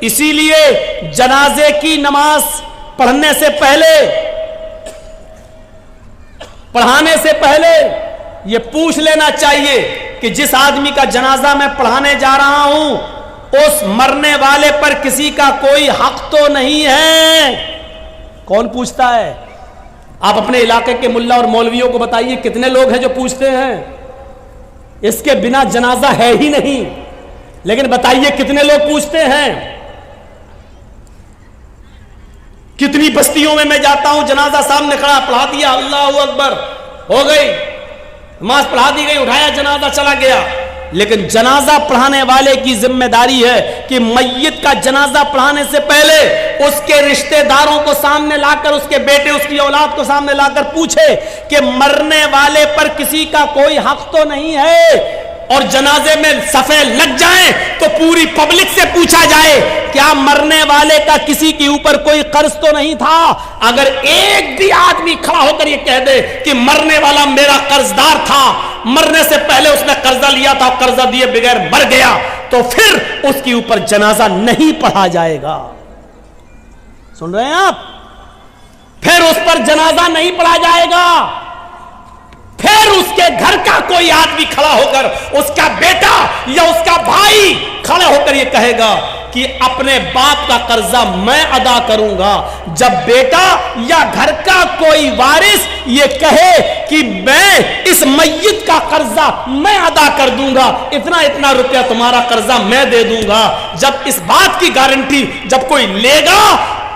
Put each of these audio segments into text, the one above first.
اسی لیے جنازے کی نماز پڑھنے سے پہلے، پڑھانے سے پہلے یہ پوچھ لینا چاہیے کہ جس آدمی کا جنازہ میں پڑھانے جا رہا ہوں اس مرنے والے پر کسی کا کوئی حق تو نہیں ہے۔ کون پوچھتا ہے؟ آپ اپنے علاقے کے ملا اور مولویوں کو بتائیے کتنے لوگ ہیں جو پوچھتے ہیں؟ اس کے بنا جنازہ ہے ہی نہیں، لیکن بتائیے کتنے لوگ پوچھتے ہیں؟ کتنی بستیوں میں جاتا ہوں، جنازہ سامنے کھڑا، پڑھا دیا، اللہ اکبر، ہو گئی نماز، پڑھا دی گئی، اٹھایا جنازہ، چلا گیا۔ لیکن جنازہ پڑھانے والے کی ذمہ داری ہے کہ میت کا جنازہ پڑھانے سے پہلے اس کے رشتہ داروں کو سامنے لا کر، اس کے بیٹے، اس کی اولاد کو سامنے لا کر پوچھے کہ مرنے والے پر کسی کا کوئی حق تو نہیں ہے، اور جنازے میں صفیں لگ جائیں تو پوری پبلک سے پوچھا جائے کیا مرنے والے کا کسی کے اوپر کوئی قرض تو نہیں تھا۔ اگر ایک بھی آدمی کھڑا ہو کر یہ کہہ دے کہ مرنے والا میرا قرضدار تھا، مرنے سے پہلے اس نے قرضہ لیا تھا، قرضہ دیے بغیر مر گیا، تو پھر اس کے اوپر جنازہ نہیں پڑھا جائے گا۔ سن رہے ہیں آپ؟ پھر اس پر جنازہ نہیں پڑھا جائے گا۔ پھر اس کے گھر کا کوئی آدمی کھڑا ہو کر، اس کا بیٹا یا اس کا بھائی کھڑا ہو کر یہ کہے گا کہ اپنے باپ کا قرضہ میں ادا کروں گا، جب بیٹا یا گھر کا کوئی وارث یہ کہے کہ میں اس میت کا قرضہ میں ادا کر دوں گا، اتنا روپیہ تمہارا قرضہ میں دے دوں گا، جب اس بات کی گارنٹی جب کوئی لے گا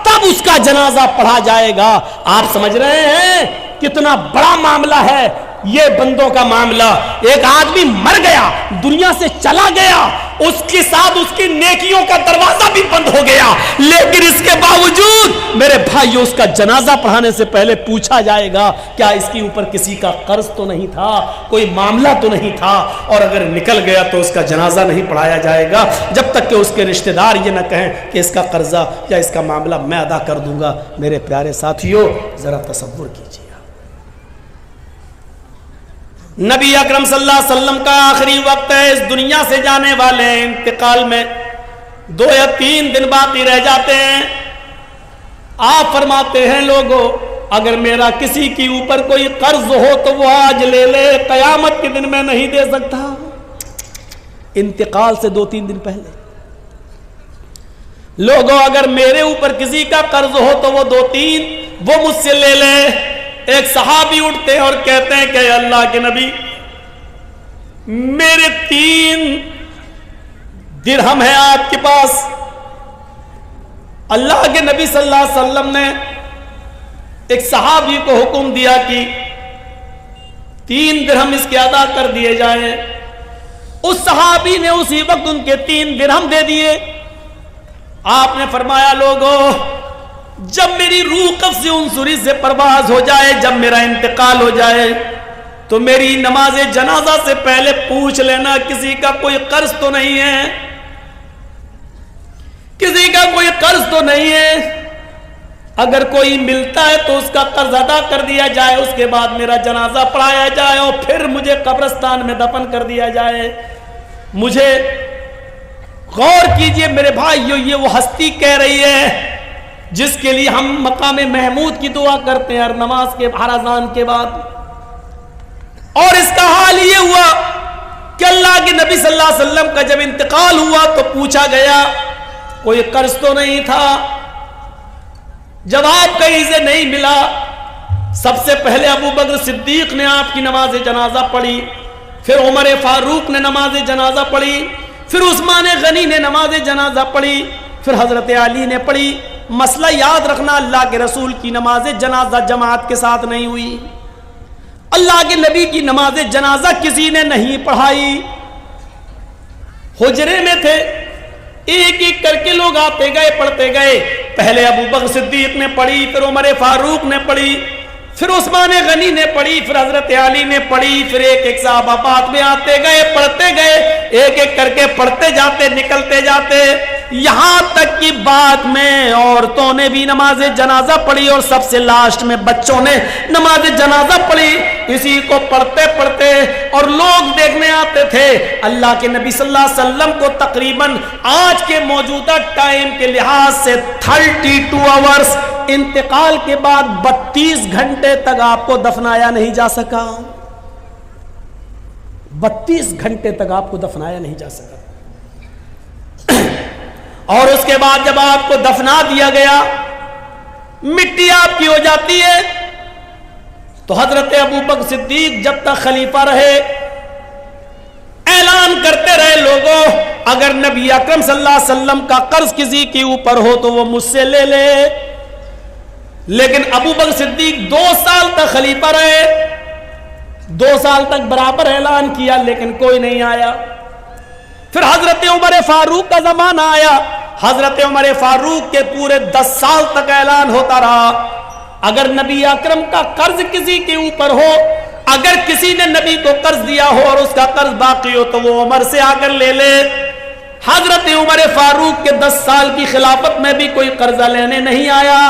تب اس کا جنازہ پڑھا جائے گا۔ آپ سمجھ رہے ہیں کتنا بڑا معاملہ ہے یہ بندوں کا معاملہ؟ ایک آدمی مر گیا، دنیا سے چلا گیا، اس کے ساتھ اس کی نیکیوں کا دروازہ بھی بند ہو گیا، لیکن اس کے باوجود میرے بھائیوں اس کا جنازہ پڑھانے سے پہلے پوچھا جائے گا کیا اس کے اوپر کسی کا قرض تو نہیں تھا، کوئی معاملہ تو نہیں تھا، اور اگر نکل گیا تو اس کا جنازہ نہیں پڑھایا جائے گا جب تک کہ اس کے رشتہ دار یہ نہ کہیں کہ اس کا قرضہ یا اس کا معاملہ میں ادا کر دوں گا۔ میرے پیارے ساتھیوں ذرا تصور کیجیے، نبی اکرم صلی اللہ علیہ وسلم کا آخری وقت ہے، اس دنیا سے جانے والے ہیں، انتقال میں 2 یا 3 دن باقی رہ جاتے ہیں۔ آپ فرماتے ہیں لوگوں اگر میرا کسی کے اوپر کوئی قرض ہو تو وہ آج لے لے، قیامت کے دن میں نہیں دے سکتا۔ انتقال سے 2-3 دن پہلے لوگوں اگر میرے اوپر کسی کا قرض ہو تو وہ 2-3 وہ مجھ سے لے لے۔ ایک صحابی اٹھتے ہیں اور کہتے ہیں کہ اللہ کے نبی میرے 3 درہم ہیں آپ کے پاس۔ اللہ کے نبی صلی اللہ علیہ وسلم نے ایک صحابی کو حکم دیا کہ 3 درہم اس کے ادا کر دیے جائیں۔ اس صحابی نے اسی وقت ان کے 3 درہم دے دیے۔ آپ نے فرمایا لوگوں جب میری روح قبض عنصری سے پرواز ہو جائے، جب میرا انتقال ہو جائے تو میری نماز جنازہ سے پہلے پوچھ لینا کسی کا کوئی قرض تو نہیں ہے، کسی کا کوئی قرض تو نہیں ہے۔ اگر کوئی ملتا ہے تو اس کا قرض ادا کر دیا جائے، اس کے بعد میرا جنازہ پڑھایا جائے اور پھر مجھے قبرستان میں دفن کر دیا جائے۔ مجھے غور کیجئے میرے بھائیو، یہ وہ ہستی کہہ رہی ہے جس کے لیے ہم مقام محمود کی دعا کرتے ہیں ہر نماز کے، ہر اذان کے بعد۔ اور اس کا حال یہ ہوا کہ اللہ کے نبی صلی اللہ علیہ وسلم کا جب انتقال ہوا تو پوچھا گیا کوئی قرض تو نہیں تھا؟ جواب کہیں سے نہیں ملا۔ سب سے پہلے ابو بکر صدیق نے آپ کی نماز جنازہ پڑھی، پھر عمر فاروق نے نماز جنازہ پڑھی، پھر عثمان غنی نے نماز جنازہ پڑھی، پھر حضرت علی نے پڑھی۔ مسئلہ یاد رکھنا، اللہ کے رسول کی نماز جنازہ جماعت کے ساتھ نہیں ہوئی، اللہ کے نبی کی نماز جنازہ کسی نے نہیں پڑھائی، حجرے میں تھے، ایک ایک کر کے لوگ آتے گئے پڑھتے گئے۔ پہلے ابو بکر صدیق نے پڑھی، پھر عمر فاروق نے پڑھی، پھر عثمان غنی نے پڑھی، پھر حضرت علی نے پڑھی، پھر ایک ایک صحابہ بعد میں آتے گئے پڑھتے گئے، ایک ایک کر کے پڑھتے جاتے، نکلتے جاتے۔ یہاں تک کہ بعد میں عورتوں نے بھی نماز جنازہ پڑھی اور سب سے لاسٹ میں بچوں نے نماز جنازہ پڑھی. اسی کو پڑھتے پڑھتے اور لوگ دیکھنے آتے تھے. اللہ کے نبی صلی اللہ علیہ وسلم کو تقریباً آج کے موجودہ ٹائم کے لحاظ سے 32 آورز انتقال کے بعد 32 گھنٹے تک آپ کو دفنایا نہیں جا سکا. 32 گھنٹے تک آپ کو دفنایا نہیں جا سکا. اور اس کے بعد جب آپ کو دفنا دیا گیا, مٹی آپ کی ہو جاتی ہے, تو حضرت ابوبکر صدیق جب تک خلیفہ رہے اعلان کرتے رہے, لوگوں اگر نبی اکرم صلی اللہ علیہ وسلم کا قرض کسی کے اوپر ہو تو وہ مجھ سے لے لے. لیکن ابوبکر صدیق 2 سال تک خلیفہ رہے, 2 سال تک برابر اعلان کیا لیکن کوئی نہیں آیا. پھر حضرت عمر فاروق کا زمانہ آیا. حضرت عمر فاروق کے پورے 10 سال تک اعلان ہوتا رہا اگر نبی اکرم کا قرض کسی کے اوپر ہو, اگر کسی نے نبی کو قرض دیا ہو اور اس کا قرض باقی ہو تو وہ عمر سے آ کر لے لے. حضرت عمر فاروق کے 10 سال کی خلافت میں بھی کوئی قرضہ لینے نہیں آیا.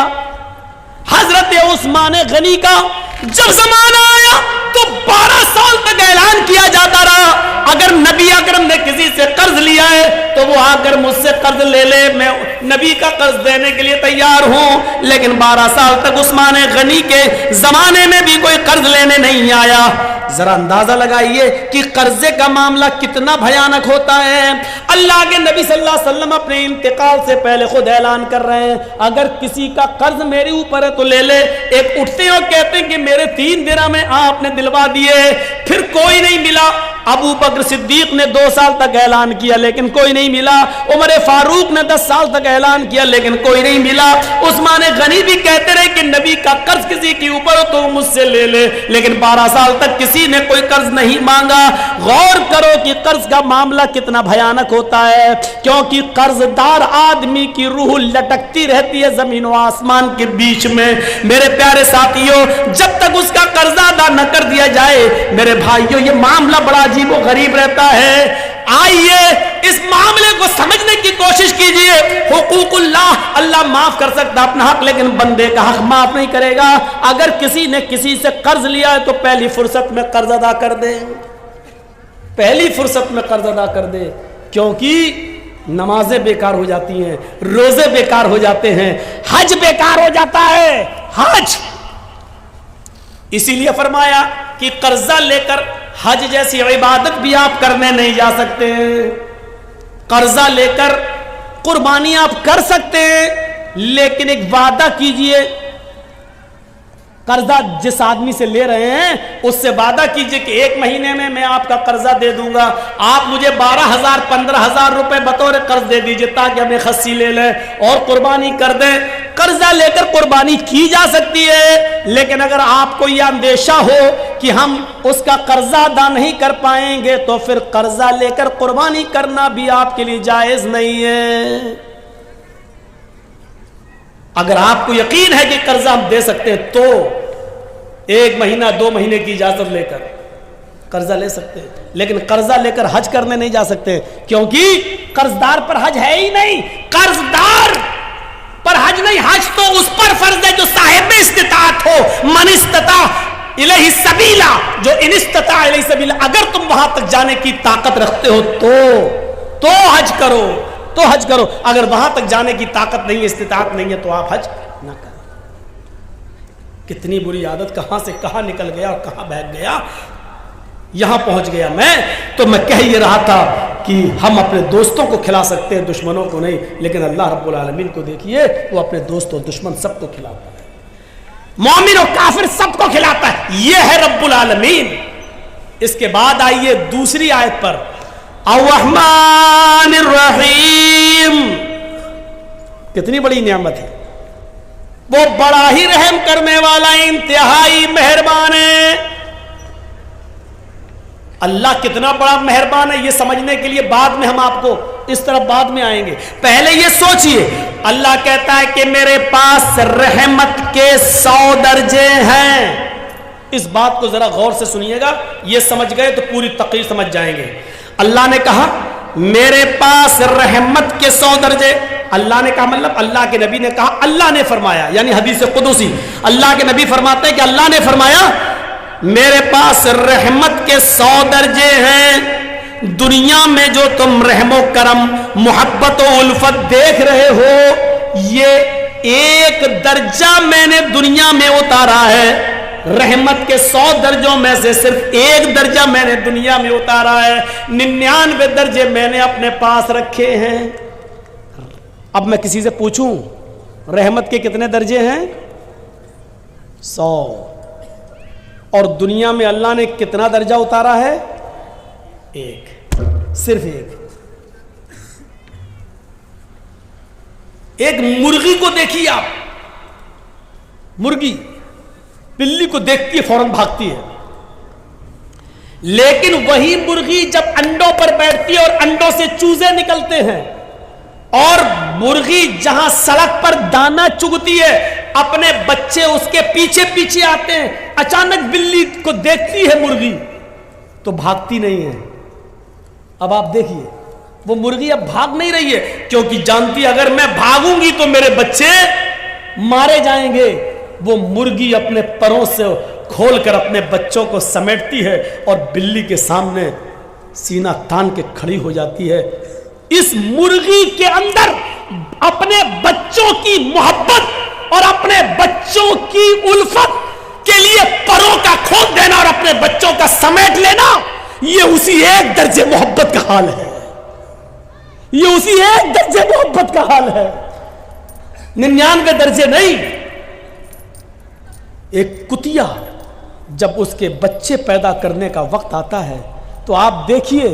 حضرت عثمان غنی کا جب زمانہ آیا تو 12 سال تک اعلان کیا جاتا رہا اگر نبی اکرم نے کسی سے قرض لیا ہے تو وہ آ کر مجھ سے قرض لے لے, میں نبی کا قرض دینے کے لیے تیار ہوں. لیکن 12 سال تک عثمان غنی کے زمانے میں بھی کوئی قرض لینے نہیں آیا. ذرا اندازہ لگائیے کہ قرضے کا معاملہ کتنا بھیانک ہوتا ہے. اللہ کے نبی صلی اللہ علیہ وسلم اپنے انتقال سے پہلے خود اعلان کر رہے ہیں اگر کسی کا قرض میرے اوپر ہے تو لے لے. ایک اٹھتے ہیں اور کہتے ہیں کہ میرے 3 درہم میں آپ نے دلوا دیے, پھر کوئی نہیں ملا. ابو بکر صدیق نے 2 سال تک اعلان کیا لیکن کوئی نہیں ملا. عمر فاروق نے 10 سال تک اعلان کیا لیکن کوئی نہیں ملا. عثمان غنی بھی کہتے رہے کہ نبی کا قرض کسی کے اوپر ہو تو مجھ سے لے لے, لیکن 12 سال تک کسی نے کوئی قرض نہیں مانگا. غور کرو کہ قرض کا معاملہ کتنا بھیانک ہوتا ہے, کیونکہ قرض دار آدمی کی روح لٹکتی رہتی ہے زمین و آسمان کے بیچ میں. میرے پیارے ساتھیوں, جب تک اس کا قرض ادا نہ کر دیا جائے میرے بھائیوں یہ معاملہ بڑا عجیب و غریب رہتا ہے. آئیے اس معاملے کو سمجھنے کی کوشش کیجئے. حقوق اللہ, اللہ معاف کر سکتا اپنا حق لیکن بندے کا حق معاف نہیں کرے گا. اگر کسی نے کسی سے قرض لیا ہے تو پہلی فرصت میں قرض ادا کر دے, پہلی فرصت میں قرض ادا کر دے, کیونکہ نمازیں بیکار ہو جاتی ہیں, روزے بیکار ہو جاتے ہیں, حج بیکار ہو جاتا ہے. حج اسی لیے فرمایا کہ قرضہ لے کر حج جیسی عبادت بھی آپ کرنے نہیں جا سکتے. قرضہ لے کر قربانی آپ کر سکتے ہیں لیکن ایک وعدہ کیجئے, قرضہ جس آدمی سے لے رہے ہیں اس سے وعدہ کیجئے کہ 1 مہینے میں آپ کا قرضہ دے دوں گا, آپ مجھے 12,000 15,000 روپے بطور قرض دے دیجئے تاکہ ہمیں خصی لے لیں اور قربانی کر دیں. قرضہ لے کر قربانی کی جا سکتی ہے لیکن اگر آپ کو یہ اندیشہ ہو کہ ہم اس کا قرضہ ادا نہیں کر پائیں گے تو پھر قرضہ لے کر قربانی کرنا بھی آپ کے لیے جائز نہیں ہے. اگر آپ کو یقین ہے کہ قرضہ ہم دے سکتے ہیں تو 1 مہینہ 2 مہینے کی اجازت لے کر قرضہ لے سکتے ہیں, لیکن قرضہ لے کر حج کرنے نہیں جا سکتے کیونکہ قرضدار پر حج ہے ہی نہیں. قرضدار پر حج نہیں, حج تو اس پر فرض ہے جو صاحب استطاعت ہو. من استطاع الیہ سبیلا, جو ان استطاع الیہ سبیلا, اگر تم وہاں تک جانے کی طاقت رکھتے ہو تو حج کرو, تو حج کرو. اگر وہاں تک جانے کی طاقت نہیں, استطاعت نہیں ہے تو آپ حج نہ کریں. کتنی بری عادت کہاں سے کہاں نکل گیا اور کہاں بہک گیا, یہاں پہنچ گیا. میں کہہ یہ رہا تھا کہ ہم اپنے دوستوں کو کھلا سکتے ہیں, دشمنوں کو نہیں. لیکن اللہ رب العالمین کو دیکھیے, وہ اپنے دوست اور دشمن سب کو کھلاتا ہے, مومن اور کافر سب کو کھلاتا ہے. یہ ہے رب العالمین. اس کے بعد آئیے دوسری آیت پر, الرحمن الرحیم. کتنی بڑی نعمت ہے, وہ بڑا ہی رحم کرنے والا, انتہائی مہربان ہے. اللہ کتنا بڑا مہربان ہے یہ سمجھنے کے لیے بعد میں ہم آپ کو اس طرف بعد میں آئیں گے. پہلے یہ سوچئے, اللہ کہتا ہے کہ میرے پاس رحمت کے 100 درجے ہیں. اس بات کو ذرا غور سے سنیے گا, یہ سمجھ گئے تو پوری تقریر سمجھ جائیں گے. اللہ نے کہا میرے پاس رحمت کے 100 درجے. اللہ نے کہا مطلب اللہ کے نبی نے کہا, اللہ نے فرمایا, یعنی حدیث قدسی. اللہ کے نبی فرماتے ہیں کہ اللہ نے فرمایا میرے پاس رحمت کے 100 درجے ہیں. دنیا میں جو تم رحم و کرم, محبت و الفت دیکھ رہے ہو, یہ ایک درجہ میں نے دنیا میں اتارا ہے. رحمت کے 100 درجوں میں سے صرف ایک درجہ میں نے دنیا میں اتارا ہے. 99 درجے میں نے اپنے پاس رکھے ہیں. اب میں کسی سے پوچھوں رحمت کے کتنے درجے ہیں؟ 100. اور دنیا میں اللہ نے کتنا درجہ اتارا ہے؟ ایک, صرف ایک. ایک مرغی کو دیکھیے آپ, مرغی بلی کو دیکھتی ہے فوراً بھاگتی ہے, لیکن وہی مرغی جب انڈوں پر بیٹھتی ہے اور انڈوں سے چوزے نکلتے ہیں, اور مرغی جہاں سڑک پر دانا چگتی ہے اپنے بچے اس کے پیچھے پیچھے آتے ہیں, اچانک بلی کو دیکھتی ہے مرغی تو بھاگتی نہیں ہے. اب آپ دیکھیے وہ مرغی اب بھاگ نہیں رہی ہے, کیونکہ جانتی اگر میں بھاگوں گی تو میرے بچے مارے جائیں گے. وہ مرغی اپنے پروں سے کھول کر اپنے بچوں کو سمیٹتی ہے اور بلی کے سامنے سینہ تان کے کھڑی ہو جاتی ہے. اس مرغی کے اندر اپنے بچوں کی محبت اور اپنے بچوں کی الفت کے لیے پروں کا کھول دینا اور اپنے بچوں کا سمیٹ لینا, یہ اسی ایک درجے محبت کا حال ہے. یہ اسی ایک درجے محبت کا حال ہے, 99 درجے نہیں. ایک کتیا جب اس کے بچے پیدا کرنے کا وقت آتا ہے تو آپ دیکھیے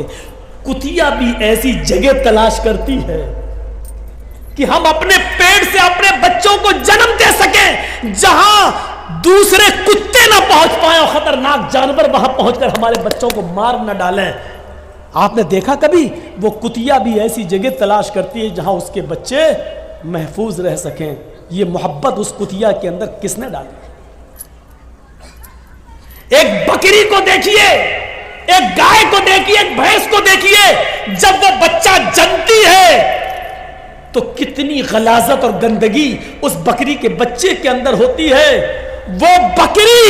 کتیا بھی ایسی جگہ تلاش کرتی ہے کہ ہم اپنے پیٹ سے اپنے بچوں کو جنم دے سکیں جہاں دوسرے کتے نہ پہنچ پائیں اور خطرناک جانور وہاں پہنچ کر ہمارے بچوں کو مار نہ ڈالیں. آپ نے دیکھا کبھی وہ کتیا بھی ایسی جگہ تلاش کرتی ہے جہاں اس کے بچے محفوظ رہ سکیں. یہ محبت اس کتیا کے اندر کس نے ڈالی؟ ایک بکری کو دیکھیے, ایک گائے کو دیکھیے, ایک بھینس کو دیکھیے, جب وہ بچہ جنتی ہے تو کتنی غلاظت اور گندگی اس بکری کے بچے کے اندر ہوتی ہے. وہ بکری,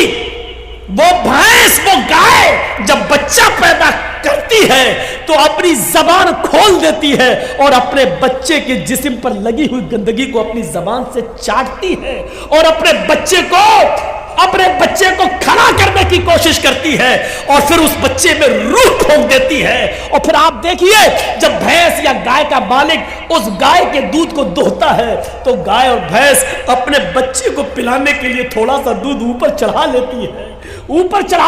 وہ بھینس, وہ گائے جب بچہ پیدا کرتی ہے تو اپنی زبان کھول دیتی ہے اور اپنے بچے کے جسم پر لگی ہوئی گندگی کو اپنی زبان سے چاٹتی ہے اور اپنے بچے کو کھڑا کرنے کی کوشش کرتی ہے اور پھر اس بچے میں روح پھونک دیتی ہے. اور پھر آپ دیکھیے جب بھینس یا گائے کا مالک اس گائے کے دودھ کو دوہتا ہے تو گائے اور بھینس اپنے بچے کو پلانے کے لیے تھوڑا سا دودھ اوپر چڑھا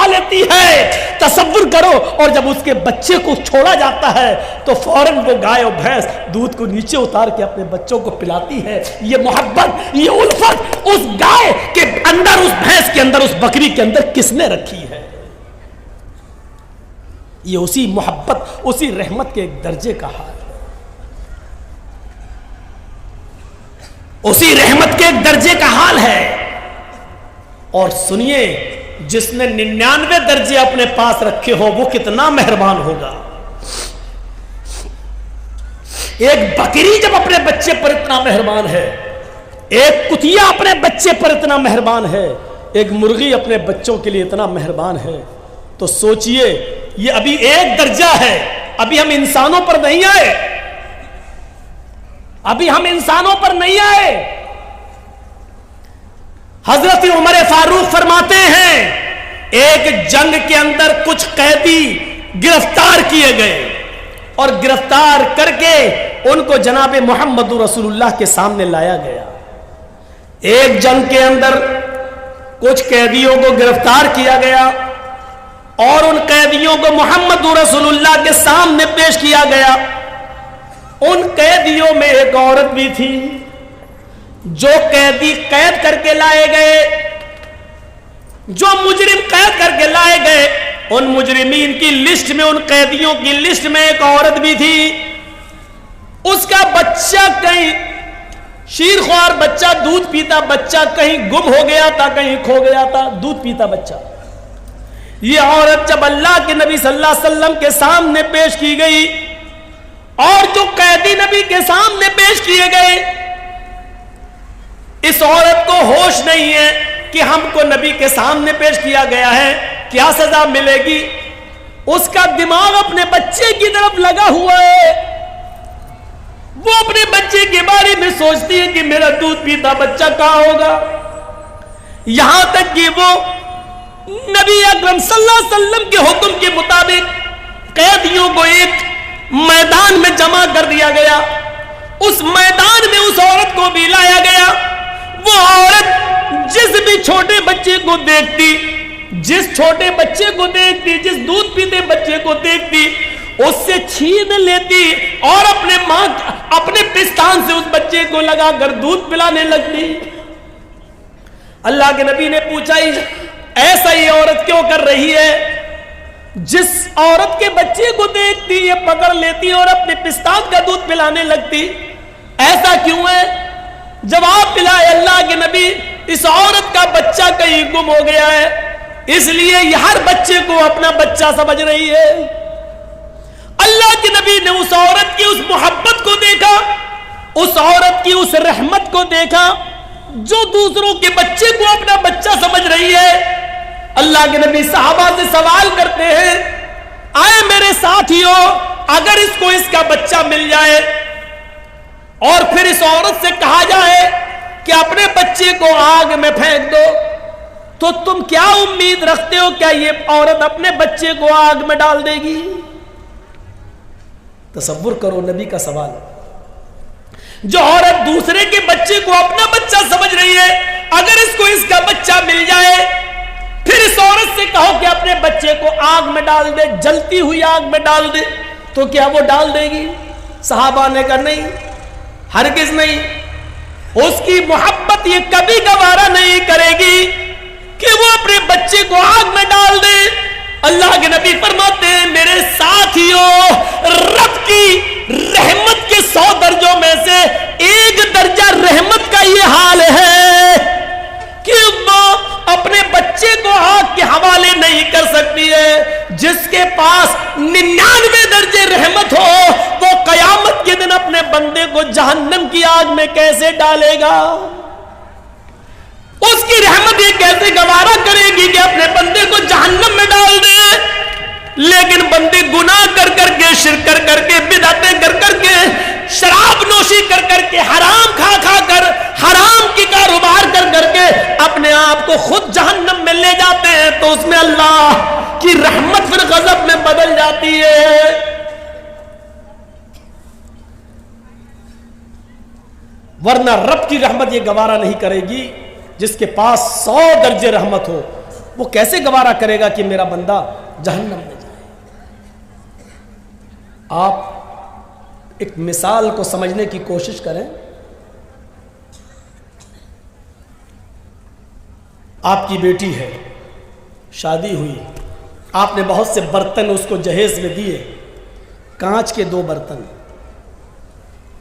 لیتی ہے. تصور کرو, اور جب اس کے بچے کو چھوڑا جاتا ہے تو فوراً وہ گائے اور بھینس دودھ کو نیچے اتار کے اپنے بچوں کو پلاتی ہے. یہ محبت, یہ الفت اس گائے کے اندر, اس بھینس کے اندر, اس بکری کے اندر کس نے رکھی ہے؟ یہ اسی محبت, اسی رحمت کے ایک درجے کا حال ہے. اسی رحمت کے ایک درجے کا حال ہے. اور سنیے, جس نے 99 درجے اپنے پاس رکھے ہو وہ کتنا مہربان ہوگا. ایک بکری جب اپنے بچے پر اتنا مہربان ہے, ایک کتیا اپنے بچے پر اتنا مہربان ہے, ایک مرغی اپنے بچوں کے لیے اتنا مہربان ہے, تو سوچئے یہ ابھی ایک درجہ ہے. ابھی ہم انسانوں پر نہیں آئے, ابھی ہم انسانوں پر نہیں آئے. حضرت عمر فاروق فرماتے ہیں ایک جنگ کے اندر کچھ قیدی گرفتار کیے گئے اور گرفتار کر کے ان کو جناب محمد رسول اللہ کے سامنے لایا گیا. ایک جنگ کے اندر کچھ قیدیوں کو گرفتار کیا گیا اور ان قیدیوں کو محمد رسول اللہ کے سامنے پیش کیا گیا. ان قیدیوں میں ایک عورت بھی تھی. جو قیدی قید کر کے لائے گئے, جو مجرم قید کر کے لائے گئے, ان مجرمین کی لسٹ میں, ان قیدیوں کی لسٹ میں ایک عورت بھی تھی. اس کا بچہ کہیں, شیرخوار بچہ, دودھ پیتا بچہ کہیں گم ہو گیا تھا, کہیں کھو گیا تھا, دودھ پیتا بچہ. یہ عورت جب اللہ کے نبی صلی اللہ علیہ وسلم کے سامنے پیش کی گئی اور جو قیدی نبی کے سامنے پیش کیے گئے، اس عورت کو ہوش نہیں ہے کہ ہم کو نبی کے سامنے پیش کیا گیا ہے، کیا سزا ملے گی۔ اس کا دماغ اپنے بچے کی طرف لگا ہوا ہے، وہ اپنے بچے کے بارے میں سوچتی ہے کہ میرا دودھ پیتا بچہ کہاں ہوگا۔ یہاں تک کہ وہ نبی اکرم صلی اللہ علیہ وسلم کے حکم کے مطابق قیدیوں کو ایک میدان میں جمع کر دیا گیا، اس میدان میں اس عورت کو بھی لایا گیا۔ وہ عورت جس بھی چھوٹے بچے کو دیکھتی، جس چھوٹے بچے کو دیکھتی، جس دودھ پیتے بچے کو دیکھتی، اس سے چھین لیتی اور اپنے پستان سے اس بچے کو لگا کر دودھ پلانے لگتی۔ اللہ کے نبی نے پوچھا ایسا ہی عورت کیوں کر رہی ہے؟ جس عورت کے بچے کو دیکھتی یہ پکڑ لیتی اور اپنے پستان کا دودھ پلانے لگتی، ایسا کیوں ہے؟ جواب ملا ہے اللہ کے نبی، اس عورت کا بچہ کہیں گم ہو گیا ہے، اس لیے یہ ہر بچے کو اپنا بچہ سمجھ رہی ہے۔ اللہ کے نبی نے اس عورت کی اس محبت کو دیکھا، اس عورت کی اس رحمت کو دیکھا جو دوسروں کے بچے کو اپنا بچہ سمجھ رہی ہے۔ اللہ کے نبی صحابہ سے سوال کرتے ہیں، آئے میرے ساتھیوں، اگر اس کو اس کا بچہ مل جائے اور پھر اس عورت سے کہا جائے کہ اپنے بچے کو آگ میں پھینک دو، تو تم کیا امید رکھتے ہو کیا یہ عورت اپنے بچے کو آگ میں ڈال دے گی؟ تصور کرو نبی کا سوال، جو عورت دوسرے کے بچے کو اپنا بچہ سمجھ رہی ہے، اگر اس کو اس کا بچہ مل جائے پھر اس عورت سے کہو کہ اپنے بچے کو آگ میں ڈال دے، جلتی ہوئی آگ میں ڈال دے، تو کیا وہ ڈال دے گی؟ صحابہ نے کہا نہیں، ہرگز نہیں، اس کی محبت یہ کبھی گوارا نہیں کرے گی کہ وہ اپنے بچے کو آگ میں ڈال دے۔ اللہ کے نبی فرماتے ہیں میرے ساتھیوں، رب کی رحمت کے 100 درجوں میں سے ایک درجہ رحمت کا یہ حال ہے کہ وہ اپنے بچے کو آگ کے حوالے نہیں کر سکتی ہے۔ جس کے پاس 99 درجے رحمت ہو وہ قیامت کے دن اپنے بندے کو جہنم کی آگ میں کیسے ڈالے گا؟ اس کی رحمت یہ کیسے گوارا کرے گی کہ اپنے بندے کو جہنم میں ڈال دے؟ لیکن بندے گناہ کر کر کے، شرک کر کر کے، بدعتیں کر کر کے، شراب نوشی کر کر کے، حرام کھا کھا کر، حرام کی کاروبار کر کر کے اپنے آپ کو خود جہنم میں لے جاتے ہیں، تو اس میں اللہ کی رحمت پھر غضب میں بدل جاتی ہے۔ ورنہ رب کی رحمت یہ گوارا نہیں کرے گی۔ جس کے پاس 100 درجے رحمت ہو وہ کیسے گوارا کرے گا کہ میرا بندہ جہنم میں جائے؟ آپ ایک مثال کو سمجھنے کی کوشش کریں۔ آپ کی بیٹی ہے، شادی ہوئی، آپ نے بہت سے برتن اس کو جہیز میں دیے، کانچ کے 2 برتن،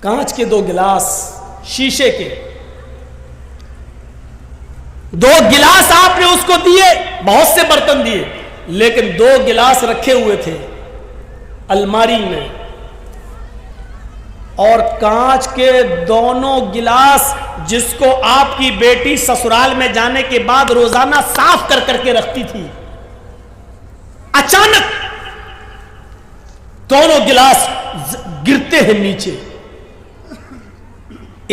کانچ کے 2 گلاس، شیشے کے 2 گلاس آپ نے اس کو دیے، بہت سے برتن دیے، لیکن 2 گلاس رکھے ہوئے تھے الماری میں، اور کانچ کے دونوں گلاس جس کو آپ کی بیٹی سسرال میں جانے کے بعد روزانہ صاف کر کر کے رکھتی تھی، اچانک دونوں گلاس گرتے ہیں نیچے،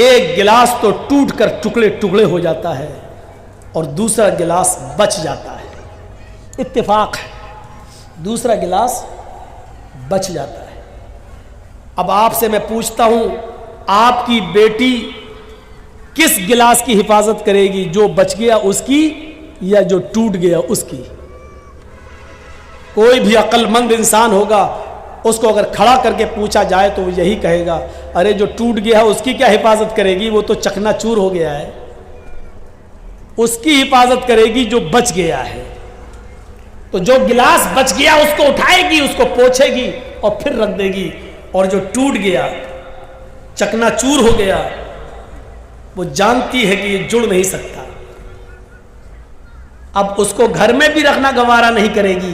ایک گلاس تو ٹوٹ کر ٹکڑے ٹکڑے ہو جاتا ہے اور دوسرا گلاس بچ جاتا ہے۔ اتفاق ہے، دوسرا گلاس بچ جاتا ہے۔ اب آپ سے میں پوچھتا ہوں، آپ کی بیٹی کس گلاس کی حفاظت کرے گی، جو بچ گیا اس کی یا جو ٹوٹ گیا اس کی؟ کوئی بھی عقل مند انسان ہوگا، اس کو اگر کھڑا کر کے پوچھا جائے تو وہ یہی کہے گا، ارے جو ٹوٹ گیا ہے اس کی کیا حفاظت کرے گی، وہ تو چکنا چور ہو گیا ہے، اس کی حفاظت کرے گی جو بچ گیا ہے۔ تو جو گلاس بچ گیا اس کو اٹھائے گی، اس کو پوچھے گی اور پھر رکھ دے گی، اور جو ٹوٹ گیا، چکنا چور ہو گیا، وہ جانتی ہے کہ یہ جڑ نہیں سکتا، اب اس کو گھر میں بھی رکھنا گوارا نہیں کرے گی،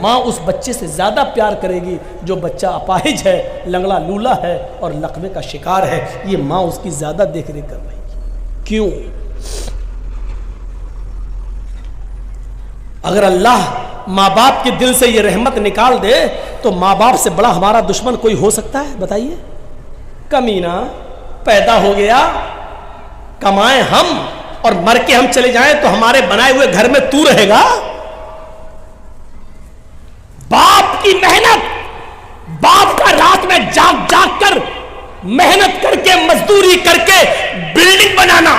ماں اس بچے سے زیادہ پیار کرے گی جو بچہ اپاہج ہے، لنگڑا لولا ہے اور لقمے کا شکار ہے، یہ ماں اس کی زیادہ دیکھ ریکھ کر رہی ہے۔ کیوں؟ اگر اللہ ماں باپ کے دل سے یہ رحمت نکال دے تو ماں باپ سے بڑا ہمارا دشمن کوئی ہو سکتا ہے؟ بتائیے۔ کمینہ پیدا ہو گیا، کمائیں ہم اور مر کے ہم چلے جائیں تو ہمارے بنائے ہوئے گھر میں تو رہے گا؟ باپ کی محنت، باپ کا رات میں جاگ جاگ کر محنت کر کے مزدوری کر کے بلڈنگ بنانا،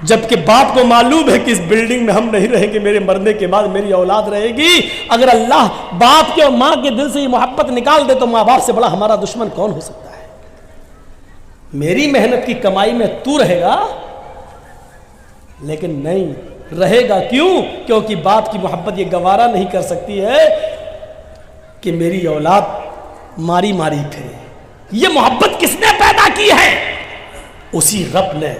جبکہ باپ کو معلوم ہے کہ اس بلڈنگ میں ہم نہیں رہیں گے، میرے مرنے کے بعد میری اولاد رہے گی۔ اگر اللہ باپ کے اور ماں کے دل سے یہ محبت نکال دے تو ماں باپ سے بڑا ہمارا دشمن کون ہو سکتا ہے؟ میری محنت کی کمائی میں تو رہے گا، لیکن نہیں رہے گا۔ کیوں؟ کیونکہ باپ کی محبت یہ گوارا نہیں کر سکتی ہے کہ میری اولاد ماری ماری پھرے۔ یہ محبت کس نے پیدا کی ہے؟ اسی رب نے،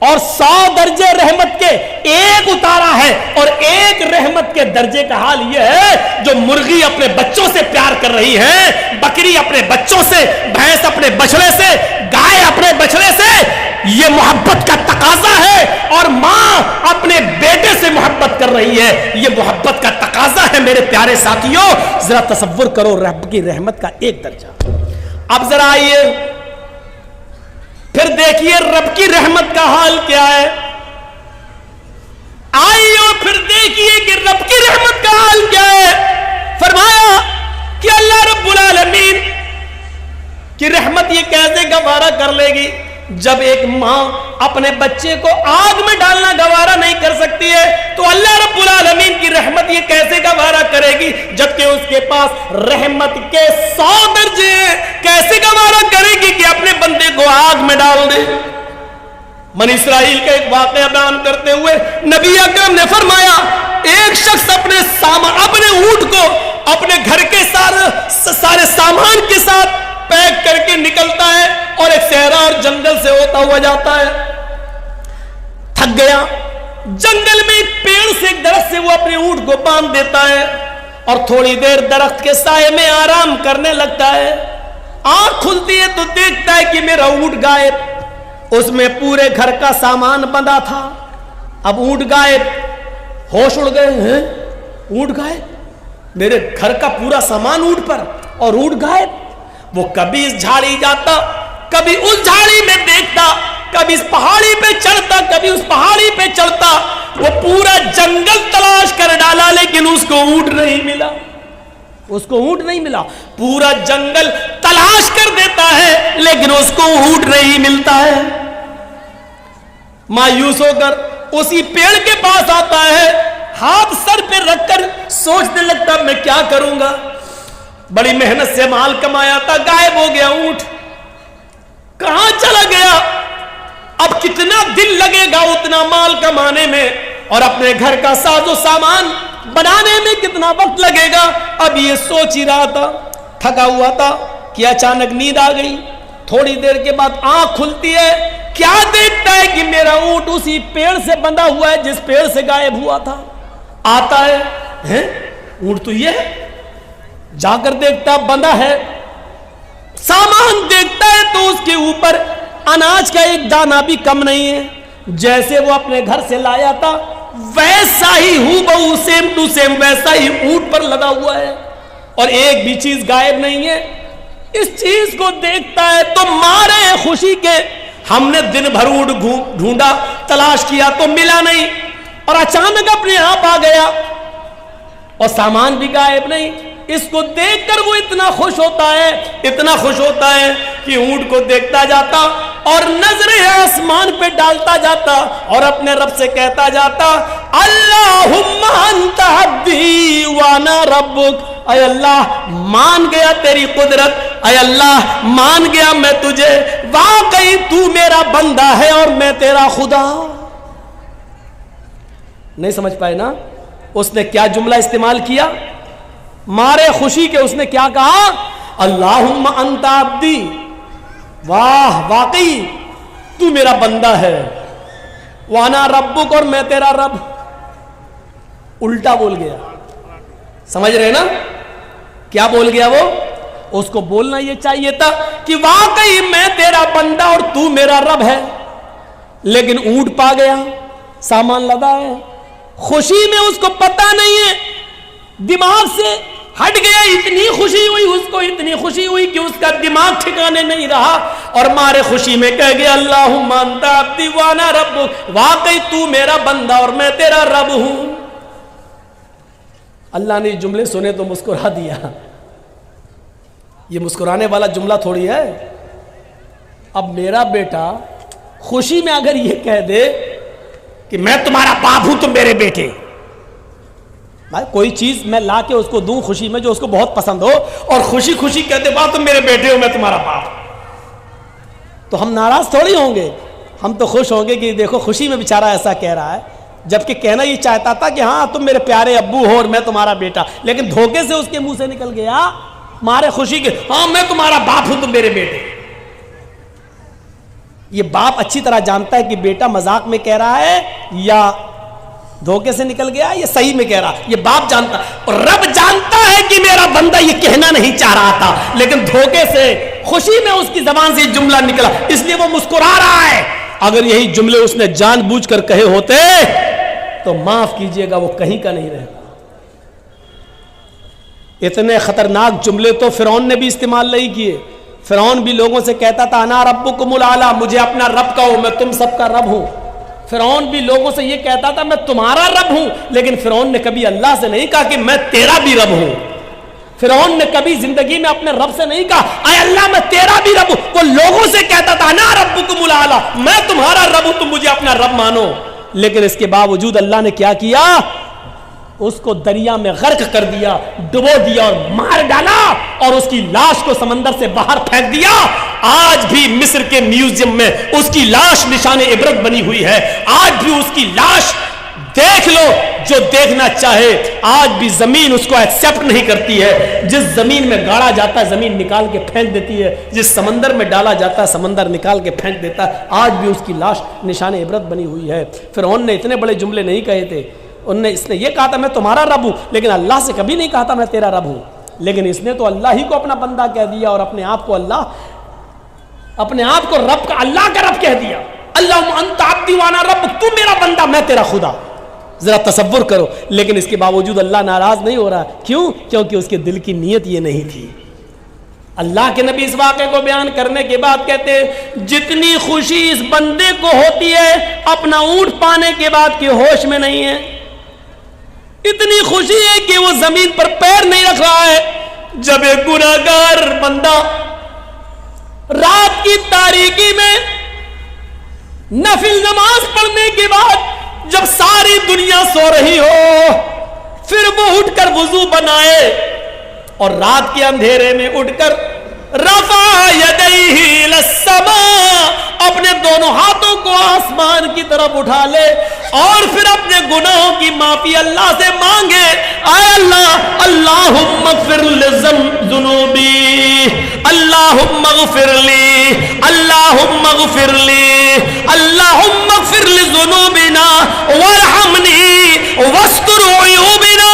اور 100 درجے رحمت کے ایک اتارا ہے، اور ایک رحمت کے درجے کا حال یہ ہے جو مرغی اپنے بچوں سے پیار کر رہی ہے، بکری اپنے بچوں سے، بھینس اپنے بچڑے سے، گائے اپنے بچڑے سے، یہ محبت کا تقاضا ہے۔ اور ماں اپنے بیٹے سے محبت کر رہی ہے، یہ محبت کا تقاضا ہے۔ میرے پیارے ساتھیوں، ذرا تصور کرو رب کی رحمت کا ایک درجہ۔ اب ذرا آئیے پھر دیکھیے رب کی رحمت کا حال کیا ہے۔ آئیے پھر دیکھیے کہ رب کی رحمت کا حال کیا ہے۔ فرمایا کہ اللہ رب العالمین کی رحمت یہ کیسے گوارا کر لے گی؟ جب ایک ماں اپنے بچے کو آگ میں ڈالنا گوارا نہیں کر سکتی ہے تو اللہ رب العالمین کی رحمت یہ کیسے گوارا کرے گی؟ جبکہ اس کے پاس رحمت کے 100 درجے ہیں، کیسے گوارا کرے گی کہ اپنے بندے کو آگ میں ڈال دے؟ بنی اسرائیل کا ایک واقعہ بیان کرتے ہوئے نبی اکرم نے فرمایا، ایک شخص اپنے اونٹ کو اپنے گھر کے سارے سامان کے ساتھ پیک کر کے نکلتا ہے اور ایک صحرا اور جنگل سے ہوتا ہوا جاتا ہے۔ تھک گیا، جنگل میں ایک پیڑ سے، ایک درخت سے وہ اپنے اونٹ کو باندھ دیتا ہے اور تھوڑی دیر درخت کے سائے میں آرام کرنے لگتا ہے۔ آنکھ کھلتی ہے تو دیکھتا ہے کہ میرا اونٹ غائب، اس میں پورے گھر کا سامان بندھا تھا۔ اب اونٹ غائب، ہوش اڑ گئے ہیں، اونٹ غائب، میرے گھر کا پورا سامان اونٹ پر اور اونٹ غائب۔ وہ کبھی اس جھاڑی جاتا، کبھی اس جھاڑی میں دیکھتا، کبھی اس پہاڑی پہ چڑھتا، کبھی اس پہاڑی پہ چڑھتا، وہ پورا جنگل تلاش کر ڈالا لیکن اس کو اونٹ نہیں ملا، اس کو اونٹ نہیں ملا۔ پورا جنگل تلاش کر دیتا ہے لیکن اس کو اونٹ نہیں ملتا ہے۔ مایوس ہو کر اسی پیڑ کے پاس آتا ہے، ہاتھ سر پہ رکھ کر سوچنے لگتا میں کیا کروں گا، بڑی محنت سے مال کمایا تھا، غائب ہو گیا اونٹ، کہاں چلا گیا؟ اب کتنا دن لگے گا اتنا مال کمانے میں، اور اپنے گھر کا ساز و سامان بنانے میں کتنا وقت لگے گا؟ اب یہ سوچ ہی رہا تھا، تھکا ہوا تھا کہ اچانک نیند آ گئی۔ تھوڑی دیر کے بعد آنکھ کھلتی ہے، کیا دیکھتا ہے کہ میرا اونٹ اسی پیڑ سے بندھا ہوا ہے جس پیڑ سے غائب ہوا تھا۔ آتا ہے، اونٹ تو یہ ہے، جا کر دیکھتا بندھا ہے، سامان دیکھتا ہے تو اس کے اوپر اناج کا ایک دانہ بھی کم نہیں ہے، جیسے وہ اپنے گھر سے لایا تھا ویسا ہی ہو سیم ٹو سیم ویسا ہی اونٹ پر لگا ہوا ہے، اور ایک بھی چیز غائب نہیں ہے۔ اس چیز کو دیکھتا ہے تو مارے خوشی کے، ہم نے دن بھر اونٹ ڈھونڈا، تلاش کیا تو ملا نہیں، اور اچانک اپنے آپ آ گیا اور سامان بھی غائب نہیں۔ اس کو دیکھ کر وہ اتنا خوش ہوتا ہے، اتنا خوش ہوتا ہے کہ اونٹ کو دیکھتا جاتا اور نظریں آسمان پہ ڈالتا جاتا اور اپنے رب سے کہتا جاتا، اللہم انت عبدی وانا ربک، اے اللہ مان گیا تیری قدرت، اے اللہ مان گیا میں تجھے، واقعی تو میرا بندہ ہے اور میں تیرا خدا۔ نہیں سمجھ پائے نا اس نے کیا جملہ استعمال کیا؟ مارے خوشی کے اس نے کیا کہا؟ اللہم انت عبدی، واہ واقعی تو میرا بندہ ہے، وانا ربک اور میں تیرا رب۔ الٹا بول گیا، سمجھ رہے نا کیا بول گیا وہ؟ اس کو بولنا یہ چاہیے تھا کہ واقعی میں تیرا بندہ اور تو میرا رب ہے، لیکن اونٹ پا گیا، سامان لدا ہے، خوشی میں اس کو پتہ نہیں ہے، دماغ سے ہٹ گیا، اتنی خوشی ہوئی اس کو، اتنی خوشی ہوئی کہ اس کا دماغ ٹھکانے نہیں رہا، اور مارے خوشی میں کہہ گیا اللہم انت عبدی وانا ربک، واقعی تو میرا بندہ اور میں تیرا رب ہوں۔ اللہ نے یہ جملے سنے تو مسکرا دیا۔ یہ مسکرانے والا جملہ تھوڑی ہے۔ اب میرا بیٹا خوشی میں اگر یہ کہہ دے کہ میں تمہارا باپ ہوں تم میرے بیٹے، بھائی کوئی چیز میں لا کے اس کو دوں خوشی میں جو اس کو بہت پسند ہو، اور خوشی خوشی کہتے باپ تم میرے بیٹے ہو میں تمہارا باپ، تو ہم ناراض تھوڑی ہوں گے، ہم تو خوش ہوں گے کہ دیکھو خوشی میں بیچارہ ایسا کہہ رہا ہے، جبکہ کہنا یہ چاہتا تھا کہ ہاں تم میرے پیارے ابو ہو اور میں تمہارا بیٹا، لیکن دھوکے سے اس کے منہ سے نکل گیا مارے خوشی کے ہاں میں تمہارا باپ ہوں تم میرے بیٹے۔ یہ باپ اچھی طرح جانتا ہے کہ بیٹا مذاق میں کہہ رہا ہے یا دھوکے سے نکل گیا، یہ صحیح میں کہہ رہا، یہ باپ جانتا، اور رب جانتا ہے کہ میرا بندہ یہ کہنا نہیں چاہ رہا تھا، لیکن دھوکے سے خوشی میں اس کی زبان سے جملہ نکلا، اس لیے وہ مسکرا رہا ہے۔ اگر یہی جملے اس نے جان بوجھ کر کہے ہوتے تو معاف کیجئے گا وہ کہیں کا نہیں رہتا۔ اتنے خطرناک جملے تو فرعون نے بھی استعمال نہیں کیے۔ فرعون بھی لوگوں سے کہتا تھا انا ربکم الاعلی، مجھے اپنا رب کہو میں تم سب کا رب ہوں۔ فرعون بھی لوگوں سے یہ کہتا تھا میں تمہارا رب ہوں، لیکن فرعون نے کبھی اللہ سے نہیں کہا کہ میں تیرا بھی رب ہوں۔ فرعون نے کبھی زندگی میں اپنے رب سے نہیں کہا اے اللہ میں تیرا بھی رب ہوں، وہ لوگوں سے کہتا تھا انا ربکم الاعلی، میں تمہارا رب ہوں تم مجھے اپنا رب مانو۔ لیکن اس کے باوجود اللہ نے کیا کیا؟ اس کو دریا میں غرق کر دیا، ڈبو دیا اور مار ڈالا، اور اس کی لاش کو سمندر سے باہر پھینک دیا۔ آج بھی مصر کے میوزیم میں اس کی لاش نشان عبرت بنی ہوئی ہے، آج بھی اس کی لاش دیکھ لو جو دیکھنا چاہے، آج بھی زمین اس کو ایکسیپٹ نہیں کرتی ہے۔ جس زمین میں گاڑا جاتا ہے زمین نکال کے پھینک دیتی ہے، جس سمندر میں ڈالا جاتا ہے سمندر نکال کے پھینک دیتا ہے، آج بھی اس کی لاش نشان عبرت بنی ہوئی ہے۔ فرعون نے اتنے بڑے جملے نہیں کہے تھے، اس نے یہ کہا تھا میں تمہارا رب ہوں، لیکن اللہ سے کبھی نہیں کہا تھا میں تیرا رب ہوں، لیکن اس نے تو اللہ ہی کو اپنا بندہ کہہ دیا اور اپنے آپ کو رب کا اللہ کا رب کہہ دیا۔ اللہم انت عبدی وانا ربک، تو میرا بندہ میں تیرا خدا۔ ذرا تصور کرو، لیکن اس کے باوجود اللہ ناراض نہیں ہو رہا، کیوں؟ کیونکہ اس کے دل کی نیت یہ نہیں تھی۔ اللہ کے نبی اس واقعے کو بیان کرنے کے بعد کہتے جتنی خوشی اس بندے کو ہوتی ہے اپنا اونٹ پانے کے بعد کہ ہوش میں نہیں ہے، اتنی خوشی ہے کہ وہ زمین پر پیر نہیں رکھ رہا ہے۔ جب ایک گناہگار بندہ رات کی تاریکی میں نفل نماز پڑھنے کے بعد جب ساری دنیا سو رہی ہو، پھر وہ اٹھ کر وضو بنائے اور رات کے اندھیرے میں اٹھ کر رفع یدیہ الی السماء، اپنے دونوں ہاتھوں کو آسمان کی طرف اٹھا لے اور پھر اپنے گناہوں کی معافی اللہ سے مانگے، اے اللہ اللہم اغفر لذنوبی، اللہم اغفر لی، اللہم اغفر لی، اللہم اغفر لذنوبنا وارحمنی واستر عیوبنا۔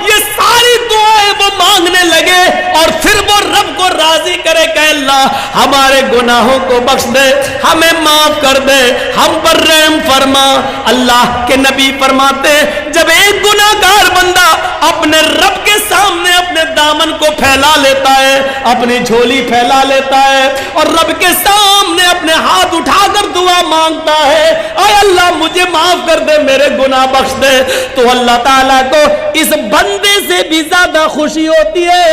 یہ ساری دعائیں وہ مانگنے لگے اور پھر وہ رب کو راضی کرے کہ اللہ ہمارے گناہوں کو بخش دے، ہمیں معاف کر دے، ہم پر رحم فرما۔ اللہ کے نبی فرماتے جب ایک گناہگار بندہ اپنے رب کے سامنے اپنے دامن کو پھیلا لیتا ہے، اپنی جھولی پھیلا لیتا ہے اور رب کے سامنے اپنے ہاتھ اٹھا کر دعا مانگتا ہے اے اللہ مجھے معاف کر دے، میرے گناہ بخش دے، تو اللہ تعالیٰ کو اس بندے سے بھی زیادہ خوشی ہوتی ہے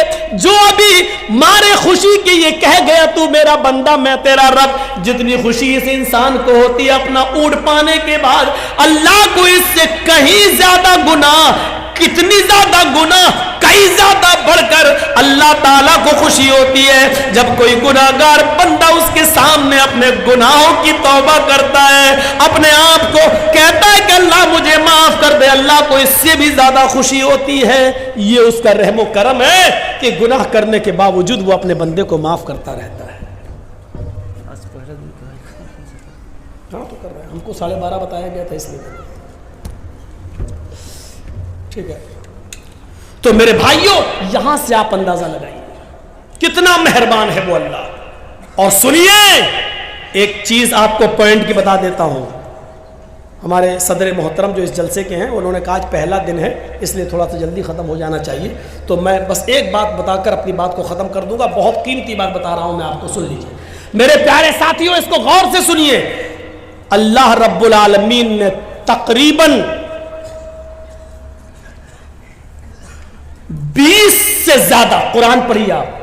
جو ابھی مارے خوشی کی یہ کہہ گیا تو میرا بندہ میں تیرا رب، جتنی خوشی اس انسان کو ہوتی ہے اپنا اونٹ پانے کے بعد، اللہ کو اس سے کہیں زیادہ گناہ، کتنی زیادہ گناہ، کئی زیادہ بڑھ کر اللہ تعالیٰ کو خوشی ہوتی ہے جب کوئی گناہگار بندہ اس کے سامنے اپنے گناہوں کی توبہ کرتا ہے، اپنے آپ کو کہتا ہے کہ اللہ مجھے معاف کر دے، اللہ کو اس سے بھی زیادہ خوشی ہوتی ہے۔ یہ اس کا رحم و کرم ہے کہ گناہ کرنے کے باوجود وہ اپنے بندے کو معاف کرتا رہتا ہے۔ ہاں تو کر رہے ہیں، ہم کو 12:30 بتایا گیا تھا اس لیے ٹھیک ہے۔ تو میرے بھائیوں یہاں سے آپ اندازہ لگائیے کتنا مہربان ہے وہ اللہ. اور سنیے ایک چیز آپ کو پوائنٹ کی بتا دیتا ہوں. ہمارے صدر محترم جو اس جلسے کے ہیں انہوں نے کہا آج پہلا دن ہے اس لیے تھوڑا سا جلدی ختم ہو جانا چاہیے, تو میں بس ایک بات بتا کر اپنی بات کو ختم کر دوں گا. بہت قیمتی بات بتا رہا ہوں میں آپ کو, سن لیجیے میرے پیارے ساتھیوں, اس کو غور سے سنیے. اللہ رب العالمین نے تقریباً 20 سے زیادہ, قرآن پڑھیے آپ,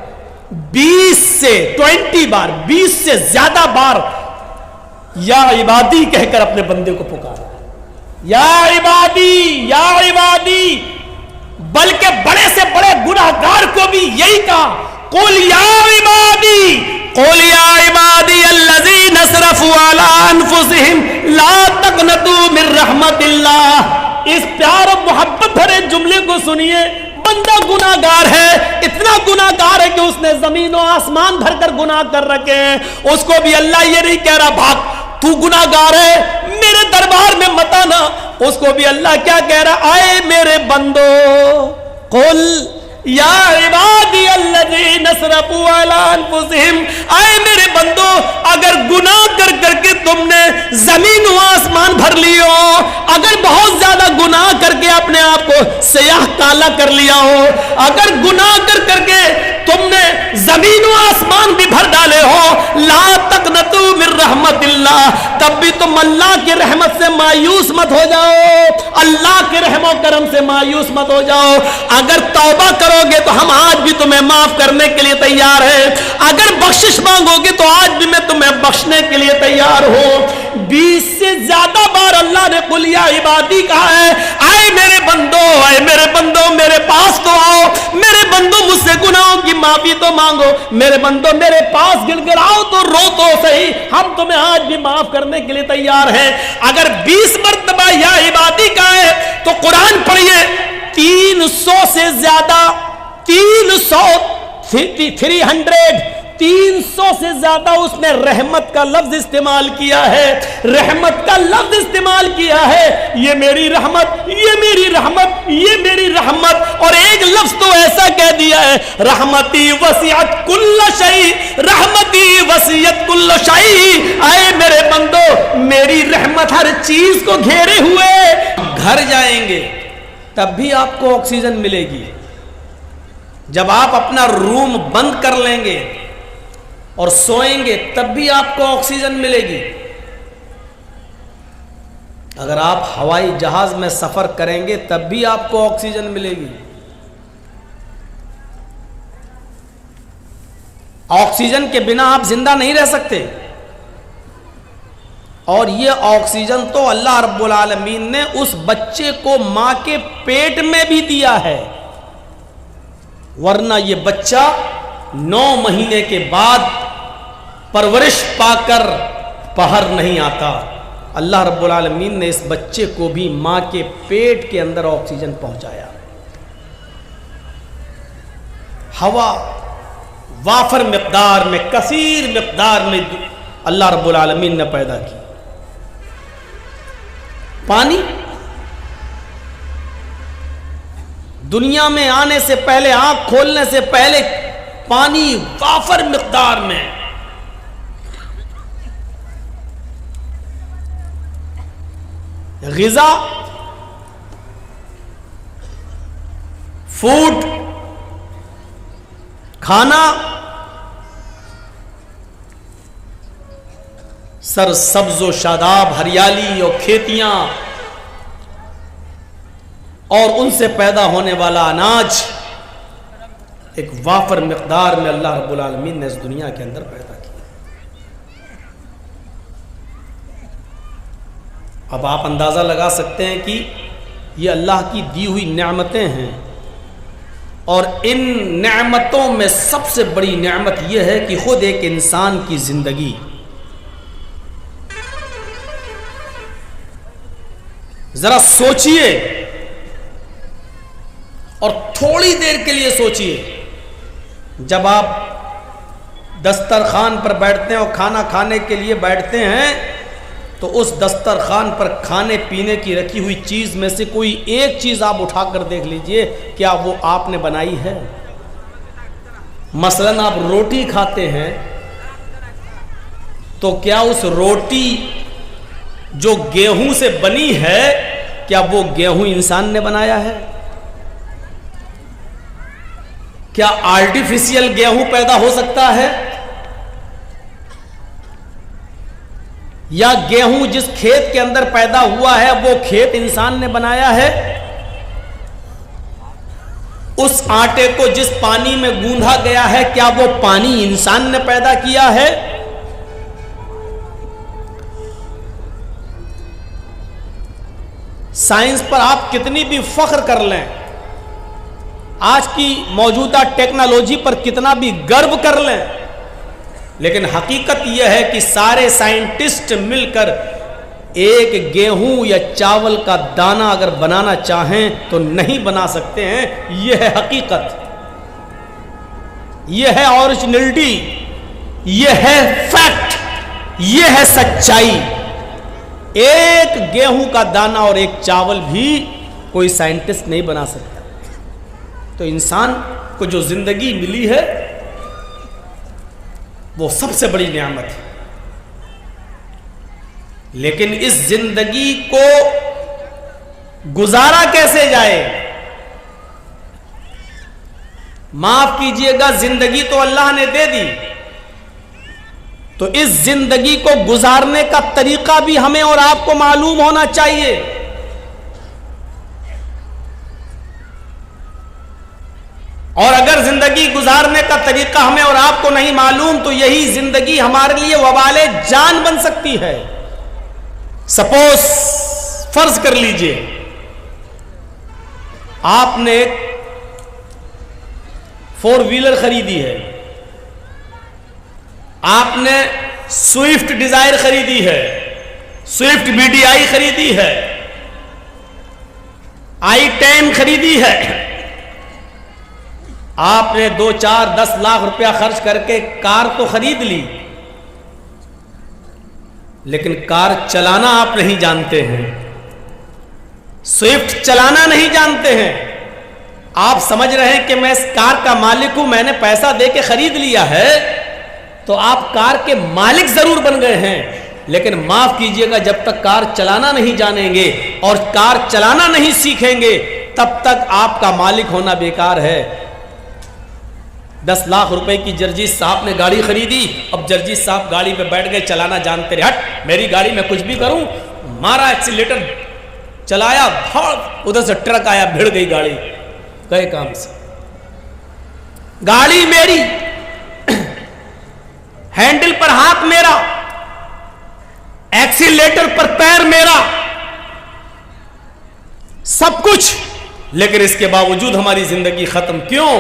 20 سے 20 بار, 20 سے زیادہ بار یا عبادی کہہ کر اپنے بندے کو پکارا. یا عبادی یا عبادی, بلکہ بڑے سے بڑے گناہگار کو بھی یہی کہا, قل یا عبادی قل یا عبادی الذین اسرفوا علی انفسہم لا تقنطوا من رحمت اللہ. اس پیار و محبت بھرے جملے کو سنیے. بندہ گناہگار ہے, اتنا گناہگار ہے کہ اس نے زمین و آسمان بھر کر گناہ کر رکھے ہیں. اس کو بھی اللہ یہ نہیں کہہ رہا بھاگ, تو گناہگار ہے میرے دربار میں مت آنا. اس کو بھی اللہ کیا کہہ رہا, آئے میرے بندو, قل یا عبادی الذین اسرفوا علی انفسہم, آئے میرے بندو اگر گناہ کر کر کے تم نے زمین و آسمان بھر لی ہو, اگر بہت زیادہ گناہ کر کے اپنے آپ کو سیاہ کالا کر لیا ہو, اگر گناہ کر کر کے تم نے زمین و آسمان بھی بھر ڈالے ہو, لا تقنطوا من رحمت اللہ, تب بھی تم اللہ کی رحمت سے مایوس مت ہو جاؤ, اللہ کے رحم و کرم سے مایوس مت ہو جاؤ. اگر توبہ کرو گے تو ہم آج بھی تمہیں معاف کرنے کے لیے تیار ہیں, اگر بخشش مانگو گے تو آج بھی میں تمہیں بخشنے کے لیے تیار ہوں. 20 سے زیادہ بار اللہ نے قل یا عبادی کہا ہے, آئے میرے بندو, آئے میرے بندو میرے پاس تو آؤ, میرے بندو مجھ سے گناہوں کی معافی تو مانگو, میرے بندو میرے پاس گڑ گڑاؤ تو رو تو صحیح, ہم تمہیں آج بھی معاف کرنے کے لیے تیار ہیں. اگر 20 مرتبہ یا عبادی کہا ہے تو قرآن پڑھیے 300 سے زیادہ, 300 سے زیادہ اس میں رحمت کا لفظ استعمال کیا ہے, رحمت کا لفظ استعمال کیا ہے. یہ میری رحمت, یہ میری رحمت, یہ میری رحمت, اور ایک لفظ تو ایسا کہہ دیا ہے, رحمتی وسعت کل شیء, رحمتی وسعت کل شیء. اے میرے بندو میری رحمت ہر چیز کو گھیرے ہوئے. گھر جائیں گے تب بھی آپ کو آکسیجن ملے گی, جب آپ اپنا روم بند کر لیں گے اور سوئیں گے تب بھی آپ کو آکسیجن ملے گی. اگر آپ ہوائی جہاز میں سفر کریں گے تب بھی آپ کو آکسیجن ملے گی. آکسیجن کے بنا آپ زندہ نہیں رہ سکتے. اور یہ آکسیجن تو اللہ رب العالمین نے اس بچے کو ماں کے پیٹ میں بھی دیا ہے, ورنہ یہ بچہ 9 مہینے کے بعد پرورش پا کر باہر نہیں آتا. اللہ رب العالمین نے اس بچے کو بھی ماں کے پیٹ کے اندر آکسیجن پہنچایا. ہوا وافر مقدار میں, کثیر مقدار میں اللہ رب العالمین نے پیدا کی. پانی دنیا میں آنے سے پہلے, آنکھ کھولنے سے پہلے پانی وافر مقدار میں. غذا, فوڈ, کھانا سر سبز و شاداب ہریالی اور کھیتیاں اور ان سے پیدا ہونے والا اناج ایک وافر مقدار میں اللہ رب العالمین نے اس دنیا کے اندر پیدا کیا. اب آپ اندازہ لگا سکتے ہیں کہ یہ اللہ کی دی ہوئی نعمتیں ہیں, اور ان نعمتوں میں سب سے بڑی نعمت یہ ہے کہ خود ایک انسان کی زندگی. ذرا سوچئے اور تھوڑی دیر کے لیے سوچئے, جب آپ دسترخوان پر بیٹھتے ہیں اور کھانا کھانے کے لیے بیٹھتے ہیں تو اس دسترخوان پر کھانے پینے کی رکھی ہوئی چیز میں سے کوئی ایک چیز آپ اٹھا کر دیکھ لیجئے، کیا وہ آپ نے بنائی ہے؟ مثلاً آپ روٹی کھاتے ہیں تو کیا اس روٹی جو گیہوں سے بنی ہے، کیا وہ گیہوں انسان نے بنایا ہے؟ کیا آرٹیفیشل گیہوں پیدا ہو سکتا ہے؟ یا گیہوں جس کھیت کے اندر پیدا ہوا ہے وہ کھیت انسان نے بنایا ہے؟ اس آٹے کو جس پانی میں گوندھا گیا ہے، کیا وہ پانی انسان نے پیدا کیا ہے؟ سائنس پر آپ کتنی بھی فخر کر لیں، آج کی موجودہ ٹیکنالوجی پر کتنا بھی گرو کر لیں، لیکن حقیقت یہ ہے کہ سارے سائنٹسٹ مل کر ایک گیہوں یا چاول کا دانہ اگر بنانا چاہیں تو نہیں بنا سکتے ہیں۔ یہ ہے حقیقت، یہ ہے اوریجنلٹی، یہ ہے فیکٹ، یہ ہے سچائی۔ ایک گیہوں کا دانہ اور ایک چاول بھی کوئی سائنٹسٹ نہیں بنا سکتا۔ تو انسان کو جو زندگی ملی ہے وہ سب سے بڑی نعمت ہے، لیکن اس زندگی کو گزارا کیسے جائے؟ معاف کیجئے گا، زندگی تو اللہ نے دے دی، تو اس زندگی کو گزارنے کا طریقہ بھی ہمیں اور آپ کو معلوم ہونا چاہیے۔ اور اگر زندگی گزارنے کا طریقہ ہمیں اور آپ کو نہیں معلوم تو یہی زندگی ہمارے لیے وبال جان بن سکتی ہے۔ سپوز فرض کر لیجئے آپ نے ایک 4 ویلر خریدی ہے، آپ نے سوئفٹ ڈیزائر خریدی ہے، سوئفٹ BDI خریدی ہے، i10 خریدی ہے، آپ نے 2, 4, 10 لاکھ روپیہ خرچ کر کے کار تو خرید لی، لیکن کار چلانا آپ نہیں جانتے ہیں، سوئفٹ چلانا نہیں جانتے ہیں۔ آپ سمجھ رہے ہیں کہ میں اس کار کا مالک ہوں، میں نے پیسہ دے کے خرید لیا ہے، تو آپ کار کے مالک ضرور بن گئے ہیں، لیکن معاف کیجئے گا جب تک کار چلانا نہیں جانیں گے اور کار چلانا نہیں سیکھیں گے تب تک آپ کا مالک ہونا بیکار ہے۔ 10 لاکھ روپے کی جرجیت صاحب نے گاڑی خریدی، اب جرجیت صاحب گاڑی پہ بیٹھ گئے، چلانا جانتے رہے، ہٹ میری گاڑی میں کچھ بھی کروں، مارا ایکسیلیٹر، چلایا، ادھر سے ٹرک آیا، بھیڑ گئی گاڑی، گئے کام سے۔ گاڑی میری، ہینڈل پر ہاتھ میرا، ایکسیلیٹر پر پیر میرا، سب کچھ، لیکن اس کے باوجود ہماری زندگی ختم کیوں؟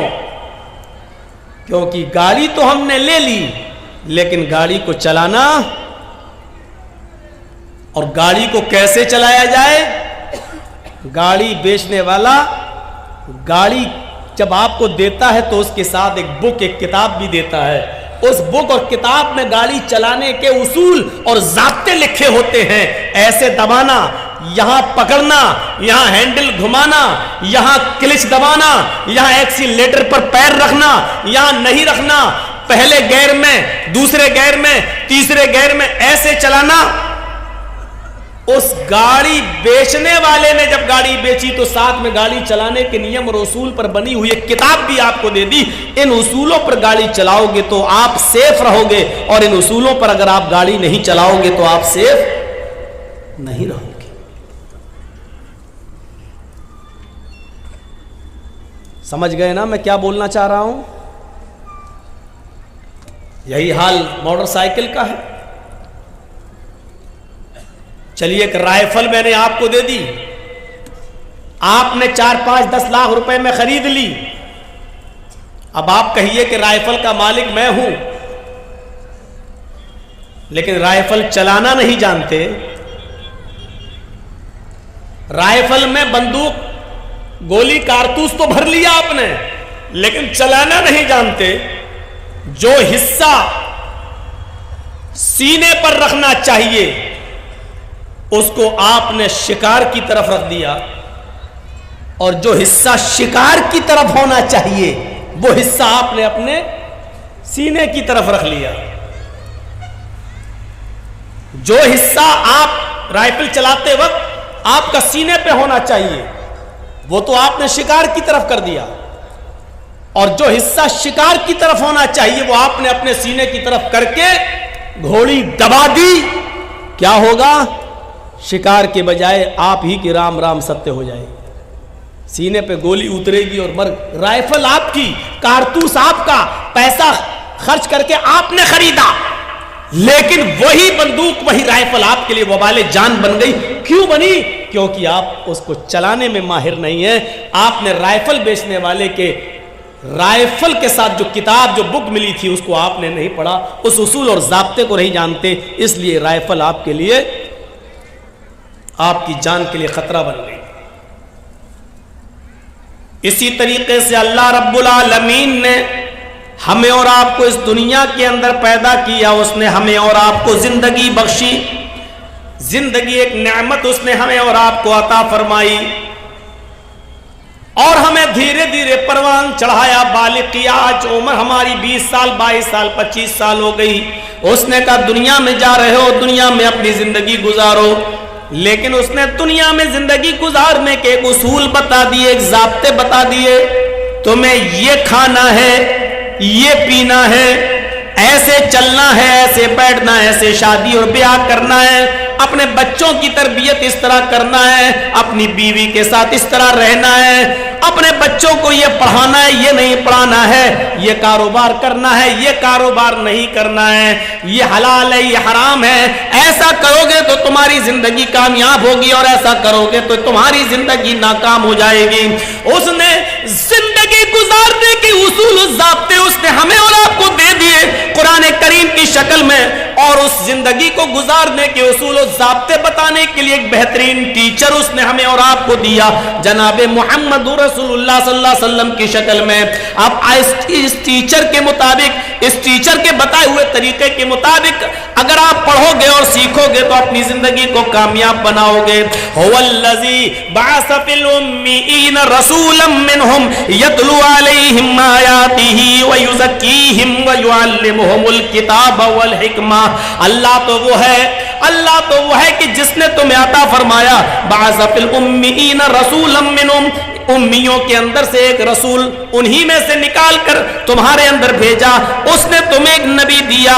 کیونکہ گاڑی تو ہم نے لے لی، لیکن گاڑی کو چلانا اور گاڑی کو کیسے چلایا جائے؟ گاڑی بیچنے والا گاڑی جب آپ کو دیتا ہے تو اس کے ساتھ ایک بک، ایک کتاب بھی دیتا ہے، اس بک اور کتاب میں گاڑی چلانے کے اصول اور ضابطے لکھے ہوتے ہیں، ایسے دبانا، یہاں پکڑنا، یہاں ہینڈل گھمانا، یہاں کلچ دبانا، یہاں ایکسیلیٹر پر پیر رکھنا، یہاں نہیں رکھنا، پہلے گیئر میں، دوسرے گیئر میں، تیسرے گیئر میں، ایسے چلانا۔ اس گاڑی بیچنے والے نے جب گاڑی بیچی تو ساتھ میں گاڑی چلانے کے نیم اور اصول پر بنی ہوئی ایک کتاب بھی آپ کو دے دی، ان اصولوں پر گاڑی چلاؤ گے تو آپ سیف رہو گے، اور ان اصولوں پر اگر آپ گاڑی نہیں چلاؤ گے تو آپ سیف نہیں رہو گے۔ سمجھ گئے نا میں کیا بولنا چاہ رہا ہوں؟ یہی حال موٹر سائیکل کا ہے۔ چلیے ایک رائفل میں نے آپ کو دے دی، آپ نے 4, 5, 10 لاکھ روپے میں خرید لی، اب آپ کہیے کہ رائفل کا مالک میں ہوں، لیکن رائفل چلانا نہیں جانتے، رائفل میں بندوق، گولی، کارتوس تو بھر لیا آپ نے، لیکن چلانا نہیں جانتے، جو حصہ سینے پر رکھنا چاہیے اس کو آپ نے شکار کی طرف رکھ دیا، اور جو حصہ شکار کی طرف ہونا چاہیے وہ حصہ آپ نے اپنے سینے کی طرف رکھ لیا۔ جو حصہ آپ رائفل چلاتے وقت آپ کا سینے پہ ہونا چاہیے وہ تو آپ نے شکار کی طرف کر دیا، اور جو حصہ شکار کی طرف ہونا چاہیے وہ آپ نے اپنے سینے کی طرف کر کے گھوڑی دبا دی۔ کیا ہوگا؟ شکار کے بجائے آپ ہی کی رام رام ستیہ ہو جائے گی، سینے پہ گولی اترے گی اور مر۔ رائفل آپ کی، کارتوس آپ کا، پیسہ خرچ کر کے آپ نے خریدا، لیکن وہی بندوق وہی رائفل آپ کے لیے وبال جان بن گئی۔ کیوں بنی؟ کیونکہ آپ اس کو چلانے میں ماہر نہیں ہیں۔ آپ نے رائفل بیچنے والے کے رائفل کے ساتھ جو کتاب جو بک ملی تھی اس کو آپ نے نہیں پڑھا، اس اصول اور ضابطے کو نہیں جانتے، اس لیے رائفل آپ کے لیے، آپ کی جان کے لیے خطرہ بن گئی۔ اسی طریقے سے اللہ رب العالمین نے ہمیں اور آپ کو اس دنیا کے اندر پیدا کیا، اس نے ہمیں اور آپ کو زندگی بخشی، زندگی ایک نعمت اس نے ہمیں اور آپ کو عطا فرمائی، اور ہمیں دھیرے دھیرے پروان چڑھایا، بالغ کیا۔ آج عمر ہماری 20 سال 22 سال 25 سال ہو گئی، اس نے کہا دنیا میں جا رہے ہو، دنیا میں اپنی زندگی گزارو، لیکن اس نے دنیا میں زندگی گزارنے کے ایک اصول بتا دیے، ایک ضابطے بتا دیے، تمہیں یہ کھانا ہے، یہ پینا ہے، ایسے چلنا ہے، ایسے بیٹھنا ہے، ایسے شادی اور بیاہ کرنا ہے، اپنے بچوں کی تربیت اس طرح کرنا ہے، اپنی بیوی کے ساتھ اس طرح رہنا ہے، اپنے بچوں کو یہ پڑھانا ہے، یہ نہیں پڑھانا ہے، یہ کاروبار کرنا ہے، یہ کاروبار نہیں کرنا ہے، یہ حلال ہے، یہ حرام ہے، ایسا کرو گے تو تمہاری زندگی کامیاب ہوگی اور ایسا کرو گے تو تمہاری زندگی ناکام ہو جائے گی۔ اس نے زندگی گزارنے کے اصول و ضابطے اس نے ہمیں اور آپ کو دے دیے قرآن کریم کی شکل میں، اور اس زندگی کو گزارنے کے اصول و ضابطے بتانے کے لیے ایک بہترین ٹیچر اس نے ہمیں اور آپ کو دیا، جناب محمد رسول اللہ صلی اللہ علیہ وسلم کی شکل میں۔ اب اس ٹیچر کے مطابق، اس ٹیچر کے بتائے ہوئے طریقے کے مطابق اگر آپ پڑھو گے اور سیکھو گے تو اپنی زندگی کو کامیاب بناؤ گے۔ هو الذی بعث فی الامیین رسولا منہم یتلو علیہم آیاتہ ویزکیہم ویعلمہم الکتاب والحکمہ۔ اللہ تو وہ ہے کہ جس نے تمہیں عطا فرمایا، بعث فی الامیین رسولا منہم، امیوں کے اندر سے ایک رسول انہی میں سے نکال کر تمہارے اندر بھیجا، اس نے تمہیں ایک نبی دیا۔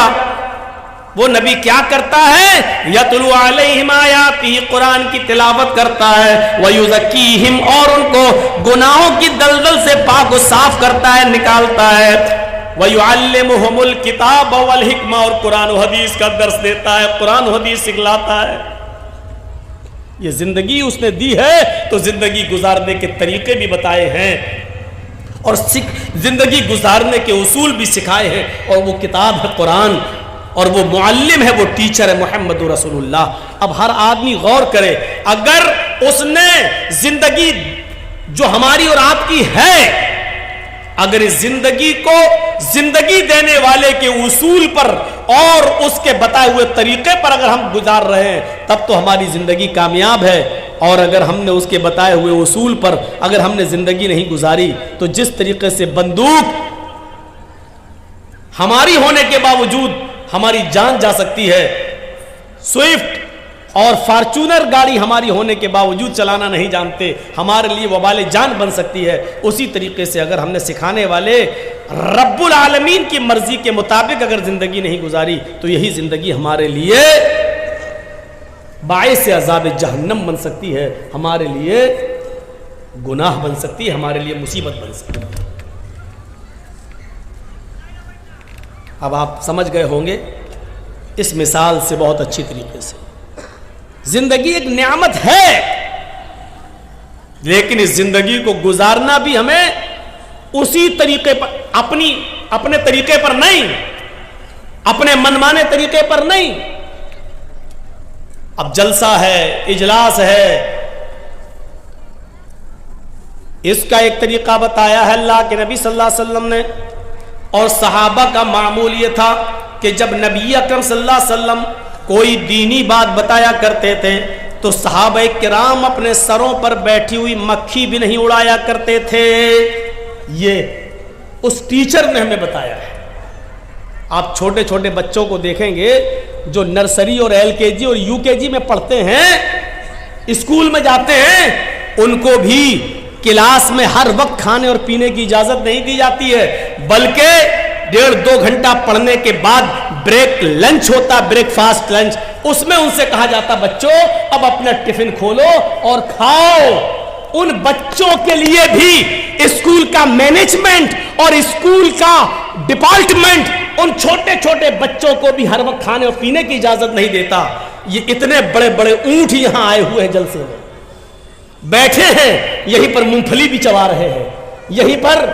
وہ نبی کیا کرتا ہے؟ یتلو علیہم آیاتہ، قرآن کی تلاوت کرتا ہے، ویزکیہم، اور ان کو گناہوں کی دلدل سے پاک و صاف کرتا ہے، نکالتا ہے، ویعلمہم الکتاب والحکمہ، اور قرآن و حدیث کا درس دیتا ہے، قرآن و حدیث سکھلاتا ہے۔ یہ زندگی اس نے دی ہے تو زندگی گزارنے کے طریقے بھی بتائے ہیں اور زندگی گزارنے کے اصول بھی سکھائے ہیں، اور وہ کتاب ہے قرآن، اور وہ معلم ہے، وہ ٹیچر ہے محمد رسول اللہ۔ اب ہر آدمی غور کرے، اگر اس نے زندگی جو ہماری اور آپ کی ہے، اگر اس زندگی کو زندگی دینے والے کے اصول پر اور اس کے بتائے ہوئے طریقے پر اگر ہم گزار رہے ہیں تب تو ہماری زندگی کامیاب ہے، اور اگر ہم نے اس کے بتائے ہوئے اصول پر اگر ہم نے زندگی نہیں گزاری تو جس طریقے سے بندوق ہماری ہونے کے باوجود ہماری جان جا سکتی ہے، سوئفٹ اور فارچونر گاڑی ہماری ہونے کے باوجود چلانا نہیں جانتے، ہمارے لیے وبال جان بن سکتی ہے، اسی طریقے سے اگر ہم نے سکھانے والے رب العالمین کی مرضی کے مطابق اگر زندگی نہیں گزاری تو یہی زندگی ہمارے لیے باعث عذاب جہنم بن سکتی ہے، ہمارے لیے گناہ بن سکتی ہے، ہمارے لیے مصیبت بن سکتی ہے۔ اب آپ سمجھ گئے ہوں گے اس مثال سے بہت اچھی طریقے سے، زندگی ایک نعمت ہے، لیکن اس زندگی کو گزارنا بھی ہمیں اسی طریقے پر، اپنے طریقے پر نہیں، اپنے منمانے طریقے پر نہیں۔ اب جلسہ ہے، اجلاس ہے، اس کا ایک طریقہ بتایا ہے اللہ کے نبی صلی اللہ علیہ وسلم نے، اور صحابہ کا معمول یہ تھا کہ جب نبی اکرم صلی اللہ علیہ وسلم کوئی دینی بات بتایا کرتے تھے تو صحابہ کرام اپنے سروں پر بیٹھی ہوئی مکھی بھی نہیں اڑایا کرتے تھے. یہ اس ٹیچر نے ہمیں بتایا ہے. آپ چھوٹے چھوٹے بچوں کو دیکھیں گے جو نرسری اور LKG اور UKG میں پڑھتے ہیں, اسکول میں جاتے ہیں, ان کو بھی کلاس میں ہر وقت کھانے اور پینے کی اجازت نہیں دی جاتی ہے, بلکہ 1.5-2 گھنٹہ پڑھنے کے بعد بریک لنچ ہوتا, بریک فاسٹ لنچ, اس میں ان سے کہا جاتا بچوں اب اپنا ٹفن کھولو اور کھاؤ. ان بچوں کے لیے بھی اسکول کا مینجمنٹ اور اسکول کا ڈپارٹمنٹ ان چھوٹے چھوٹے بچوں کو بھی ہر وقت کھانے اور پینے کی اجازت نہیں دیتا. یہ اتنے بڑے بڑے اونٹ یہاں آئے ہوئے ہیں, جلسے میں بیٹھے ہیں, یہیں پر مونگ پھلی بھی چبا رہے ہیں, یہیں پر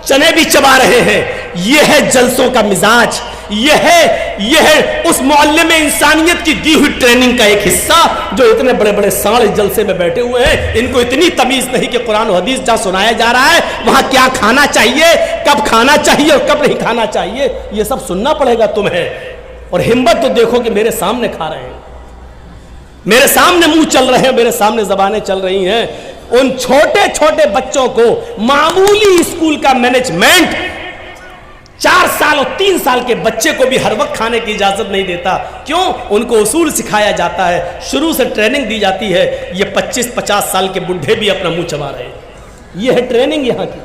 چنے بھی چبا رہے ہیں. یہ ہے جلسوں کا مزاج, یہ ہے اس معلم انسانیت کی دی ہوئی ٹریننگ کا ایک حصہ جو اتنے بڑے بڑے ساڑھ جلسے میں بیٹھے ہوئے ہیں. ان کو اتنی تمیز نہیں کہ قرآن و حدیث جہاں سنایا جا رہا ہے وہاں کیا کھانا چاہیے, کب کھانا چاہیے اور کب نہیں کھانا چاہیے, یہ سب سننا پڑے گا تمہیں. اور ہمت تو دیکھو کہ میرے سامنے کھا رہے ہیں, میرے سامنے منہ چل رہے ہیں, میرے سامنے زبانیں چل رہی ہیں. ان چھوٹے چھوٹے بچوں کو معمولی اسکول کا مینجمنٹ 4 سال اور 3 سال کے بچے کو بھی ہر وقت کھانے کی اجازت نہیں دیتا. کیوں؟ ان کو اصول سکھایا جاتا ہے, شروع سے ٹریننگ دی جاتی ہے. یہ 25-50 سال کے بڈھے بھی اپنا منہ چبا رہے ہیں. یہ ہے ٹریننگ یہاں کی,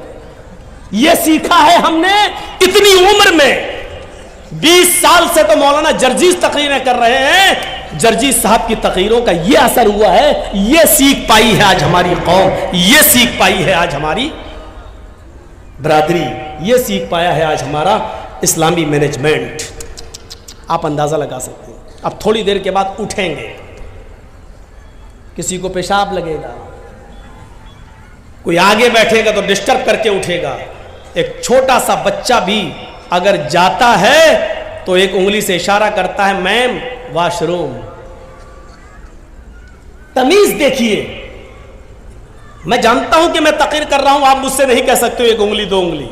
یہ سیکھا ہے ہم نے اتنی عمر میں. 20 سال سے تو مولانا جرجیز تقریریں کر رہے ہیں. جرجیز صاحب کی تقریروں کا یہ اثر ہوا ہے, یہ سیکھ پائی ہے آج ہماری قوم, یہ سیکھ پائی ہے آج ہماری برادری, یہ سیکھ پایا ہے آج ہمارا اسلامی مینجمنٹ. آپ اندازہ لگا سکتے ہیں. اب تھوڑی دیر کے بعد اٹھیں گے, کسی کو پیشاب لگے گا, کوئی آگے بیٹھے گا تو ڈسٹرب کر کے اٹھے گا. ایک چھوٹا سا بچہ بھی اگر جاتا ہے تو ایک انگلی سے اشارہ کرتا ہے میم واش روم. تمیز دیکھیے. میں جانتا ہوں کہ میں تقریر کر رہا ہوں, آپ مجھ سے نہیں کہہ سکتے ہو 1 انگلی 2 انگلی,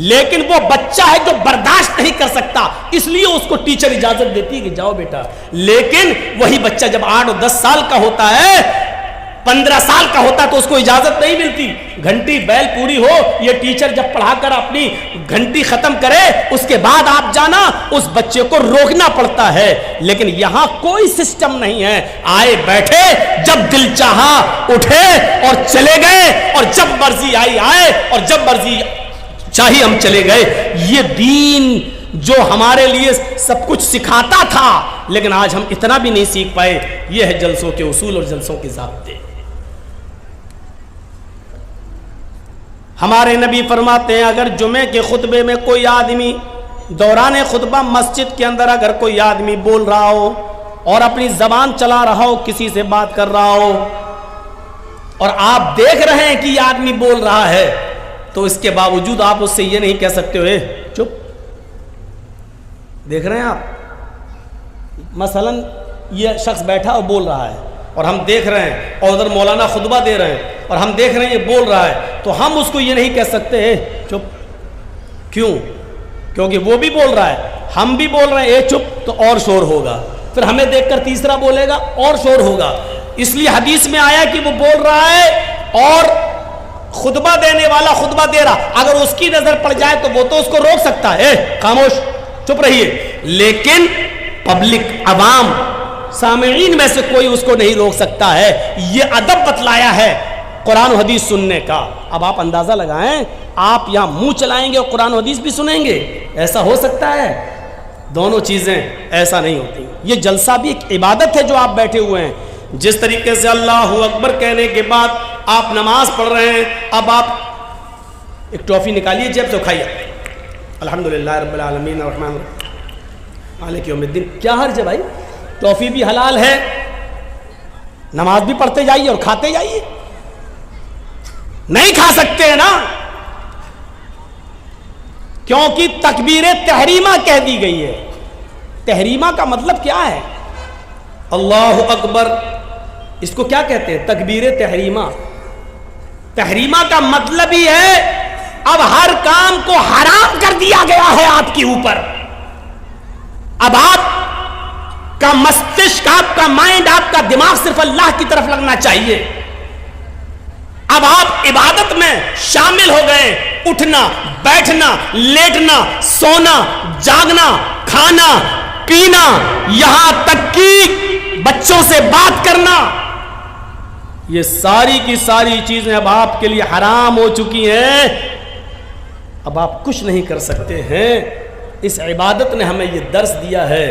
لیکن وہ بچہ ہے جو برداشت نہیں کر سکتا, اس لیے اس کو ٹیچر اجازت دیتی ہے کہ جاؤ بیٹا. لیکن وہی بچہ جب 8 اور 10 سال کا ہوتا ہے, 15 سال کا ہوتا ہے تو اس کو اجازت نہیں ملتی. گھنٹی بیل پوری ہو, یہ ٹیچر جب پڑھا کر اپنی گھنٹی ختم کرے اس کے بعد آپ جانا, اس بچے کو روکنا پڑتا ہے. لیکن یہاں کوئی سسٹم نہیں ہے, آئے بیٹھے, جب دل چاہا اٹھے اور چلے گئے, اور جب مرضی آئی آئے اور جب مرضی چاہی ہم چلے گئے. یہ دین جو ہمارے لیے سب کچھ سکھاتا تھا لیکن آج ہم اتنا بھی نہیں سیکھ پائے. یہ ہے جلسوں کے اصول اور جلسوں کے ضابطے. ہمارے نبی فرماتے ہیں اگر جمعے کے خطبے میں کوئی آدمی دوران خطبہ مسجد کے اندر اگر کوئی آدمی بول رہا ہو اور اپنی زبان چلا رہا ہو, کسی سے بات کر رہا ہو, اور آپ دیکھ رہے ہیں کہ یہ آدمی بول رہا ہے, تو اس کے باوجود آپ اس سے یہ نہیں کہہ سکتے ہوئے چپ. دیکھ رہے ہیں آپ, مثلا یہ شخص بیٹھا اور بول رہا ہے اور ہم دیکھ رہے ہیں, اور ادھر مولانا خطبہ دے رہے ہیں اور ہم دیکھ رہے ہیں یہ بول رہا ہے, تو ہم اس کو یہ نہیں کہہ سکتے چپ. کیوں؟ کیونکہ وہ بھی بول رہا ہے, ہم بھی بول رہے ہیں چپ, تو اور شور ہوگا. پھر ہمیں دیکھ کر تیسرا بولے گا اور شور ہوگا. اس لیے حدیث میں آیا کہ وہ بول رہا ہے اور خطبہ دینے والا خطبہ دے رہا, اگر اس کی نظر پڑ جائے تو وہ تو اس کو روک سکتا ہے, خاموش چپ رہیے. لیکن پبلک, عوام, سامعین میں سے کوئی اس کو نہیں روک سکتا ہے. یہ ادب بتلایا ہے قرآن و حدیث سننے کا. اب آپ اندازہ لگائیں, آپ یہاں منہ چلائیں گے اور قرآن و حدیث بھی سنیں گے, ایسا ہو سکتا ہے؟ دونوں چیزیں ایسا نہیں ہوتی. یہ جلسہ بھی ایک عبادت ہے جو آپ بیٹھے ہوئے ہیں. جس طریقے سے اللہ اکبر کہنے کے بعد آپ نماز پڑھ رہے ہیں, اب آپ ایک ٹافی نکالیے جیب سے کھائیے, الحمدللہ رب العالمین الرحمن الرحیم مالک یوم الدین. کیا حرج ہے بھائی؟ ٹافی بھی حلال ہے, نماز بھی پڑھتے جائیے اور کھاتے جائیے. نہیں کھا سکتے ہیں نا, کیونکہ تکبیر تحریمہ کہہ دی گئی ہے. تحریمہ کا مطلب کیا ہے؟ اللہ اکبر, اس کو کیا کہتے ہیں؟ تکبیر تحریمہ. تحریمہ کا مطلب ہی ہے اب ہر کام کو حرام کر دیا گیا ہے آپ کے اوپر. اب آپ کا مستشک، آپ کا مائنڈ، آپ کا دماغ صرف اللہ کی طرف لگنا چاہیے. اب آپ عبادت میں شامل ہو گئے، اٹھنا، بیٹھنا، لیٹنا، سونا، جاگنا، کھانا، پینا، یہاں تک کہ بچوں سے بات کرنا، یہ ساری کی ساری چیزیں اب آپ کے لیے حرام ہو چکی ہیں. اب آپ کچھ نہیں کر سکتے ہیں. اس عبادت نے ہمیں یہ درس دیا ہے.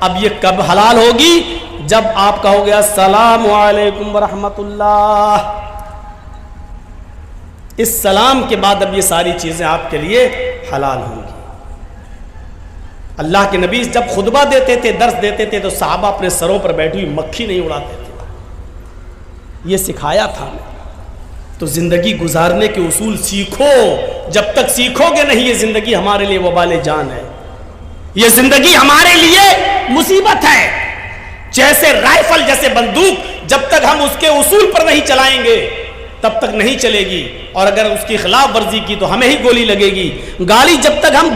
اب یہ کب حلال ہوگی؟ جب آپ کہو گے السلام علیکم ورحمۃ اللہ. اس سلام کے بعد اب یہ ساری چیزیں آپ کے لیے حلال ہوں گی. اللہ کے نبی جب خطبہ دیتے تھے، درس دیتے تھے، تو صحابہ اپنے سروں پر بیٹھی ہوئی مکھی نہیں اڑاتے تھے. یہ سکھایا تھا ہمیں. تو زندگی گزارنے کے اصول سیکھو. جب تک سیکھو گے نہیں، یہ زندگی ہمارے لیے وبال جان ہے. یہ زندگی ہمارے لیے مصیبت ہے. جیسے رائفل، جیسے بندوق، جب تک ہم اس کے اصول پر نہیں چلائیں گے تب تک نہیں چلے گی، اور اگر اس کی خلاف ورزی کی تو ہمیں ہی گولی لگے گی. گاڑی جب تک ہم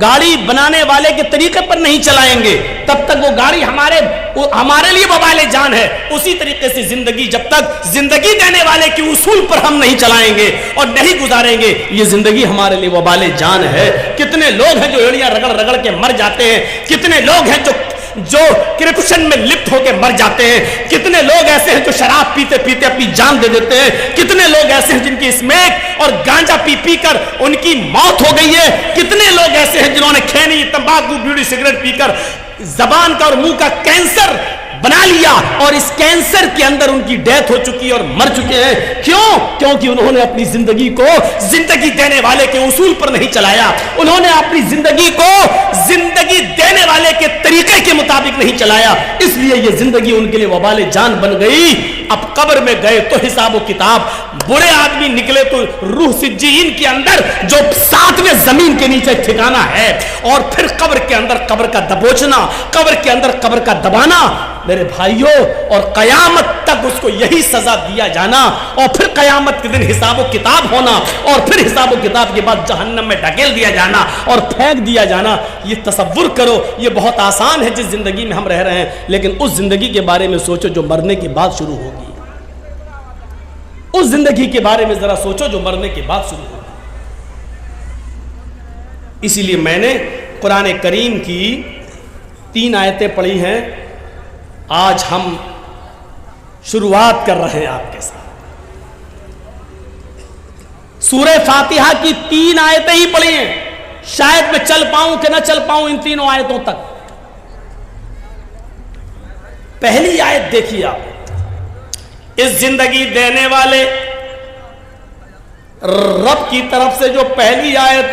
گاڑی بنانے والے کے طریقے پر نہیں چلائیں گے تب تک وہ گاڑی ہمارے لیے وبال جان ہے. اسی طریقے سے زندگی جب تک زندگی دینے والے کے اصول پر ہم نہیں چلائیں گے اور نہیں گزاریں گے، یہ زندگی ہمارے لیے وبال جان ہے. کتنے لوگ ہیں جو ایڑیاں رگڑ رگڑ کے مر جاتے ہیں، کتنے لوگ ہیں جو کرپشن میں لپت ہو کے مر جاتے ہیں، کتنے لوگ ایسے ہیں جو شراب پیتے پیتے اپنی جان دے دیتے ہیں، کتنے لوگ ایسے ہیں جن کی اسمیک اور گانجا پی پی کر ان کی موت ہو گئی ہے، کتنے لوگ ایسے ہیں جنہوں نے کھینی، تمباکو، بیڑی، سگریٹ پی کر زبان کا اور منہ کا کینسر بنا لیا، اور اس کینسر کے اندر ان کی ڈیتھ ہو چکی ہے اور مر چکے ہیں. کیوں؟ کیونکہ انہوں نے اپنی زندگی کو زندگی دینے والے کے اصول پر نہیں چلایا. انہوں نے اپنی زندگی کو زندگی دینے والے کے طریقے کے مطابق نہیں چلایا. اس لیے یہ زندگی ان کے لیے وبال جان بن گئی. اب قبر میں گئے تو حساب و کتاب. برے آدمی نکلے تو روح سجین کے اندر جو 7ویں زمین کے نیچے ٹھکانا ہے، اور پھر قبر کے اندر قبر کا دبوچنا، قبر کے اندر قبر کا دبانا. میرے بھائیوں، اور قیامت تک اس کو یہی سزا دیا جانا، اور پھر قیامت کے دن حساب و کتاب ہونا، اور پھر حساب و کتاب کے بعد جہنم میں ڈھکیل دیا جانا اور پھینک دیا جانا. یہ تصور کرو، یہ بہت آسان ہے جس زندگی میں ہم رہ رہے ہیں، لیکن اس زندگی کے بارے میں سوچو جو مرنے کے بعد شروع ہوگی. اس زندگی کے بارے میں ذرا سوچو جو مرنے کے بعد شروع ہوگی. اسی لیے میں نے قرآن کریم کی 3 آیتیں پڑھی ہیں. آج ہم شروعات کر رہے ہیں آپ کے ساتھ. سورہ فاتحہ کی 3 آیتیں ہی پڑھی ہیں. شاید میں چل پاؤں کہ نہ چل پاؤں ان 3 آیتوں تک. پہلی آیت دیکھیے آپ. اس زندگی دینے والے رب کی طرف سے جو پہلی آیت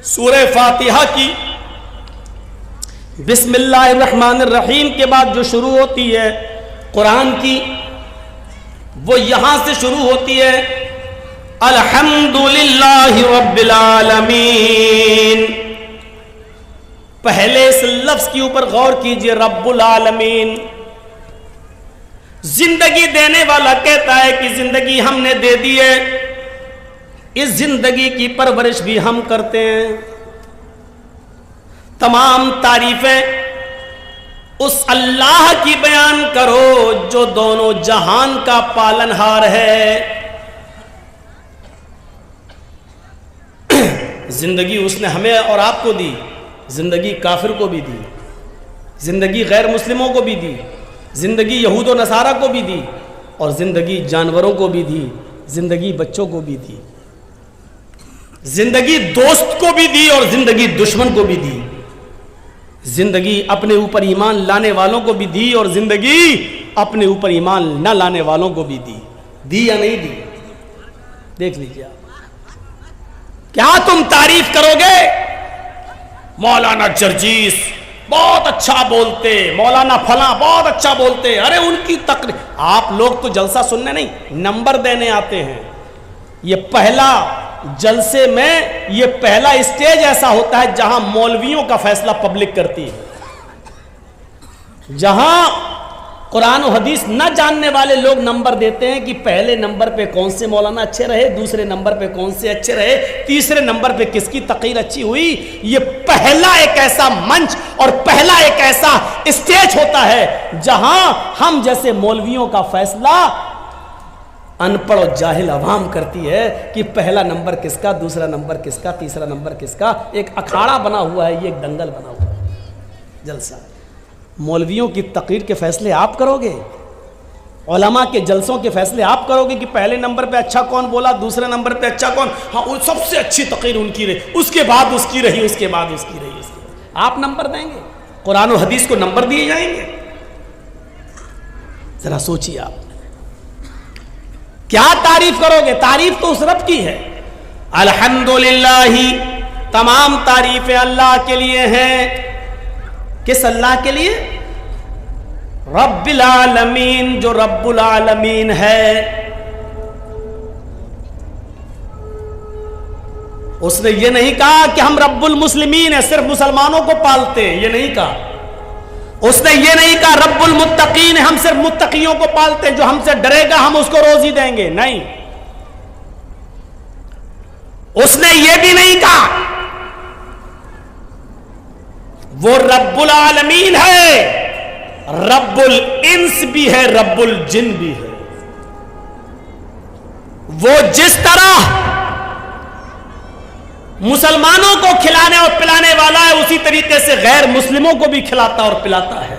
سورہ فاتحہ کی بسم اللہ الرحمن الرحیم کے بعد جو شروع ہوتی ہے قرآن کی، وہ یہاں سے شروع ہوتی ہے الحمدللہ رب العالمین. پہلے اس لفظ کے اوپر غور کیجئے، رب العالمین. زندگی دینے والا کہتا ہے کہ زندگی ہم نے دے دی ہے، اس زندگی کی پرورش بھی ہم کرتے ہیں. تمام تعریفیں اس اللہ کی بیان کرو جو دونوں جہان کا پالنہار ہے. زندگی اس نے ہمیں اور آپ کو دی، زندگی کافر کو بھی دی، زندگی غیر مسلموں کو بھی دی، زندگی یہود و نصارہ کو بھی دی، اور زندگی جانوروں کو بھی دی، زندگی بچوں کو بھی دی، زندگی دوست کو بھی دی اور زندگی دشمن کو بھی دی، زندگی اپنے اوپر ایمان لانے والوں کو بھی دی اور زندگی اپنے اوپر ایمان نہ لانے والوں کو بھی دی. دی یا نہیں دی؟ دیکھ لیجیے آپ. کیا تم تعریف کرو گے مولانا جرجیس بہت اچھا بولتے، مولانا فلاں بہت اچھا بولتے، ارے ان کی تقریر. آپ لوگ تو جلسہ سننے نہیں، نمبر دینے آتے ہیں. یہ پہلا جلسے میں یہ پہلا اسٹیج ایسا ہوتا ہے جہاں مولویوں کا فیصلہ پبلک کرتی ہے، جہاں قرآن و حدیث نہ جاننے والے لوگ نمبر دیتے ہیں کہ پہلے نمبر پہ کون سے مولانا اچھے رہے، دوسرے نمبر پہ کون سے اچھے رہے، تیسرے نمبر پہ کس کی تقریر اچھی ہوئی۔ یہ پہلا ایک ایسا منچ اور پہلا ایک ایسا اسٹیج ہوتا ہے جہاں ہم جیسے مولویوں کا فیصلہ ان پڑھ اور جاہل عوام کرتی ہے کہ پہلا نمبر کس کا، دوسرا نمبر کس کا، تیسرا نمبر کس کا۔ ایک اکھاڑا بنا ہوا ہے، یہ ایک دنگل بنا ہوا ہے، جلسہ۔ مولویوں کی تقریر کے فیصلے آپ کرو گے، علماء کے جلسوں کے فیصلے آپ کرو گے کہ پہلے نمبر پہ اچھا کون بولا، دوسرے نمبر پہ اچھا کون، ہاں سب سے اچھی تقریر ان کی رہی، اس کے بعد اس کی رہی، اس کے بعد اس کی رہی، آپ نمبر دیں گے؟ قرآن و حدیث کو نمبر دیے جائیں گے؟ ذرا سوچیے آپ کیا تعریف کرو گے؟ تعریف تو اس رب کی ہے۔ الحمدللہ، تمام تعریفیں اللہ کے لیے ہیں۔ کس اللہ کے لیے؟ رب العالمین، جو رب العالمین ہے۔ اس نے یہ نہیں کہا کہ ہم رب المسلمین ہیں، صرف مسلمانوں کو پالتے ہیں، یہ نہیں کہا۔ اس نے یہ نہیں کہا رب المتقین، ہم صرف متقیوں کو پالتے ہیں، جو ہم سے ڈرے گا ہم اس کو روزی دیں گے، نہیں۔ اس نے یہ بھی نہیں کہا وہ رب العالمین ہے، رب الانس بھی ہے، رب الجن بھی ہے۔ وہ جس طرح مسلمانوں کو کھلانے اور پلانے والا ہے، اسی طریقے سے غیر مسلموں کو بھی کھلاتا اور پلاتا ہے۔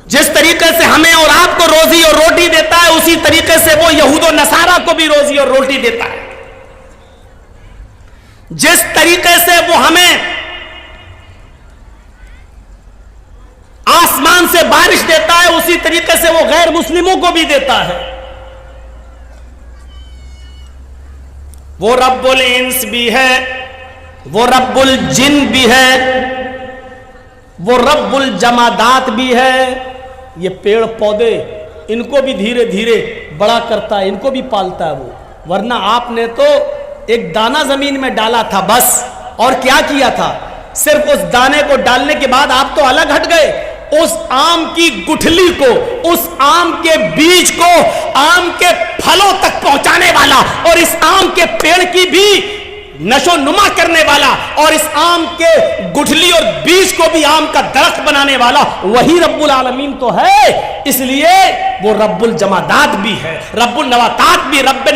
جس طریقے سے ہمیں اور آپ کو روزی اور روٹی دیتا ہے، اسی طریقے سے وہ یہود و نصارہ کو بھی روزی اور روٹی دیتا ہے۔ جس طریقے سے وہ ہمیں آسمان سے بارش دیتا ہے، اسی طریقے سے وہ غیر مسلموں کو بھی دیتا ہے۔ وہ رب الانس بھی ہے، وہ رب الجن بھی ہے، وہ رب الجمادات بھی ہے۔ یہ پیڑ پودے، ان کو بھی دھیرے دھیرے بڑا کرتا ہے، ان کو بھی پالتا ہے وہ۔ ورنہ آپ نے تو ایک دانہ زمین میں ڈالا تھا بس، اور کیا کیا تھا؟ صرف اس دانے کو ڈالنے کے بعد آپ تو الگ ہٹ گئے۔ اس آم کی گٹھلی کو، اس آم کے بیج کو آم کے پھلوں تک پہنچانے والا، اور اس آم کے پیڑ کی بھی نشو نما کرنے والا، اور اس آم کے گٹھلی اور بیج کو بھی آم کا درخت بنانے والا، وہی رب العالمین تو ہے۔ اس لیے وہ رب الجمادات بھی ہے، رب النباتات بھی، رب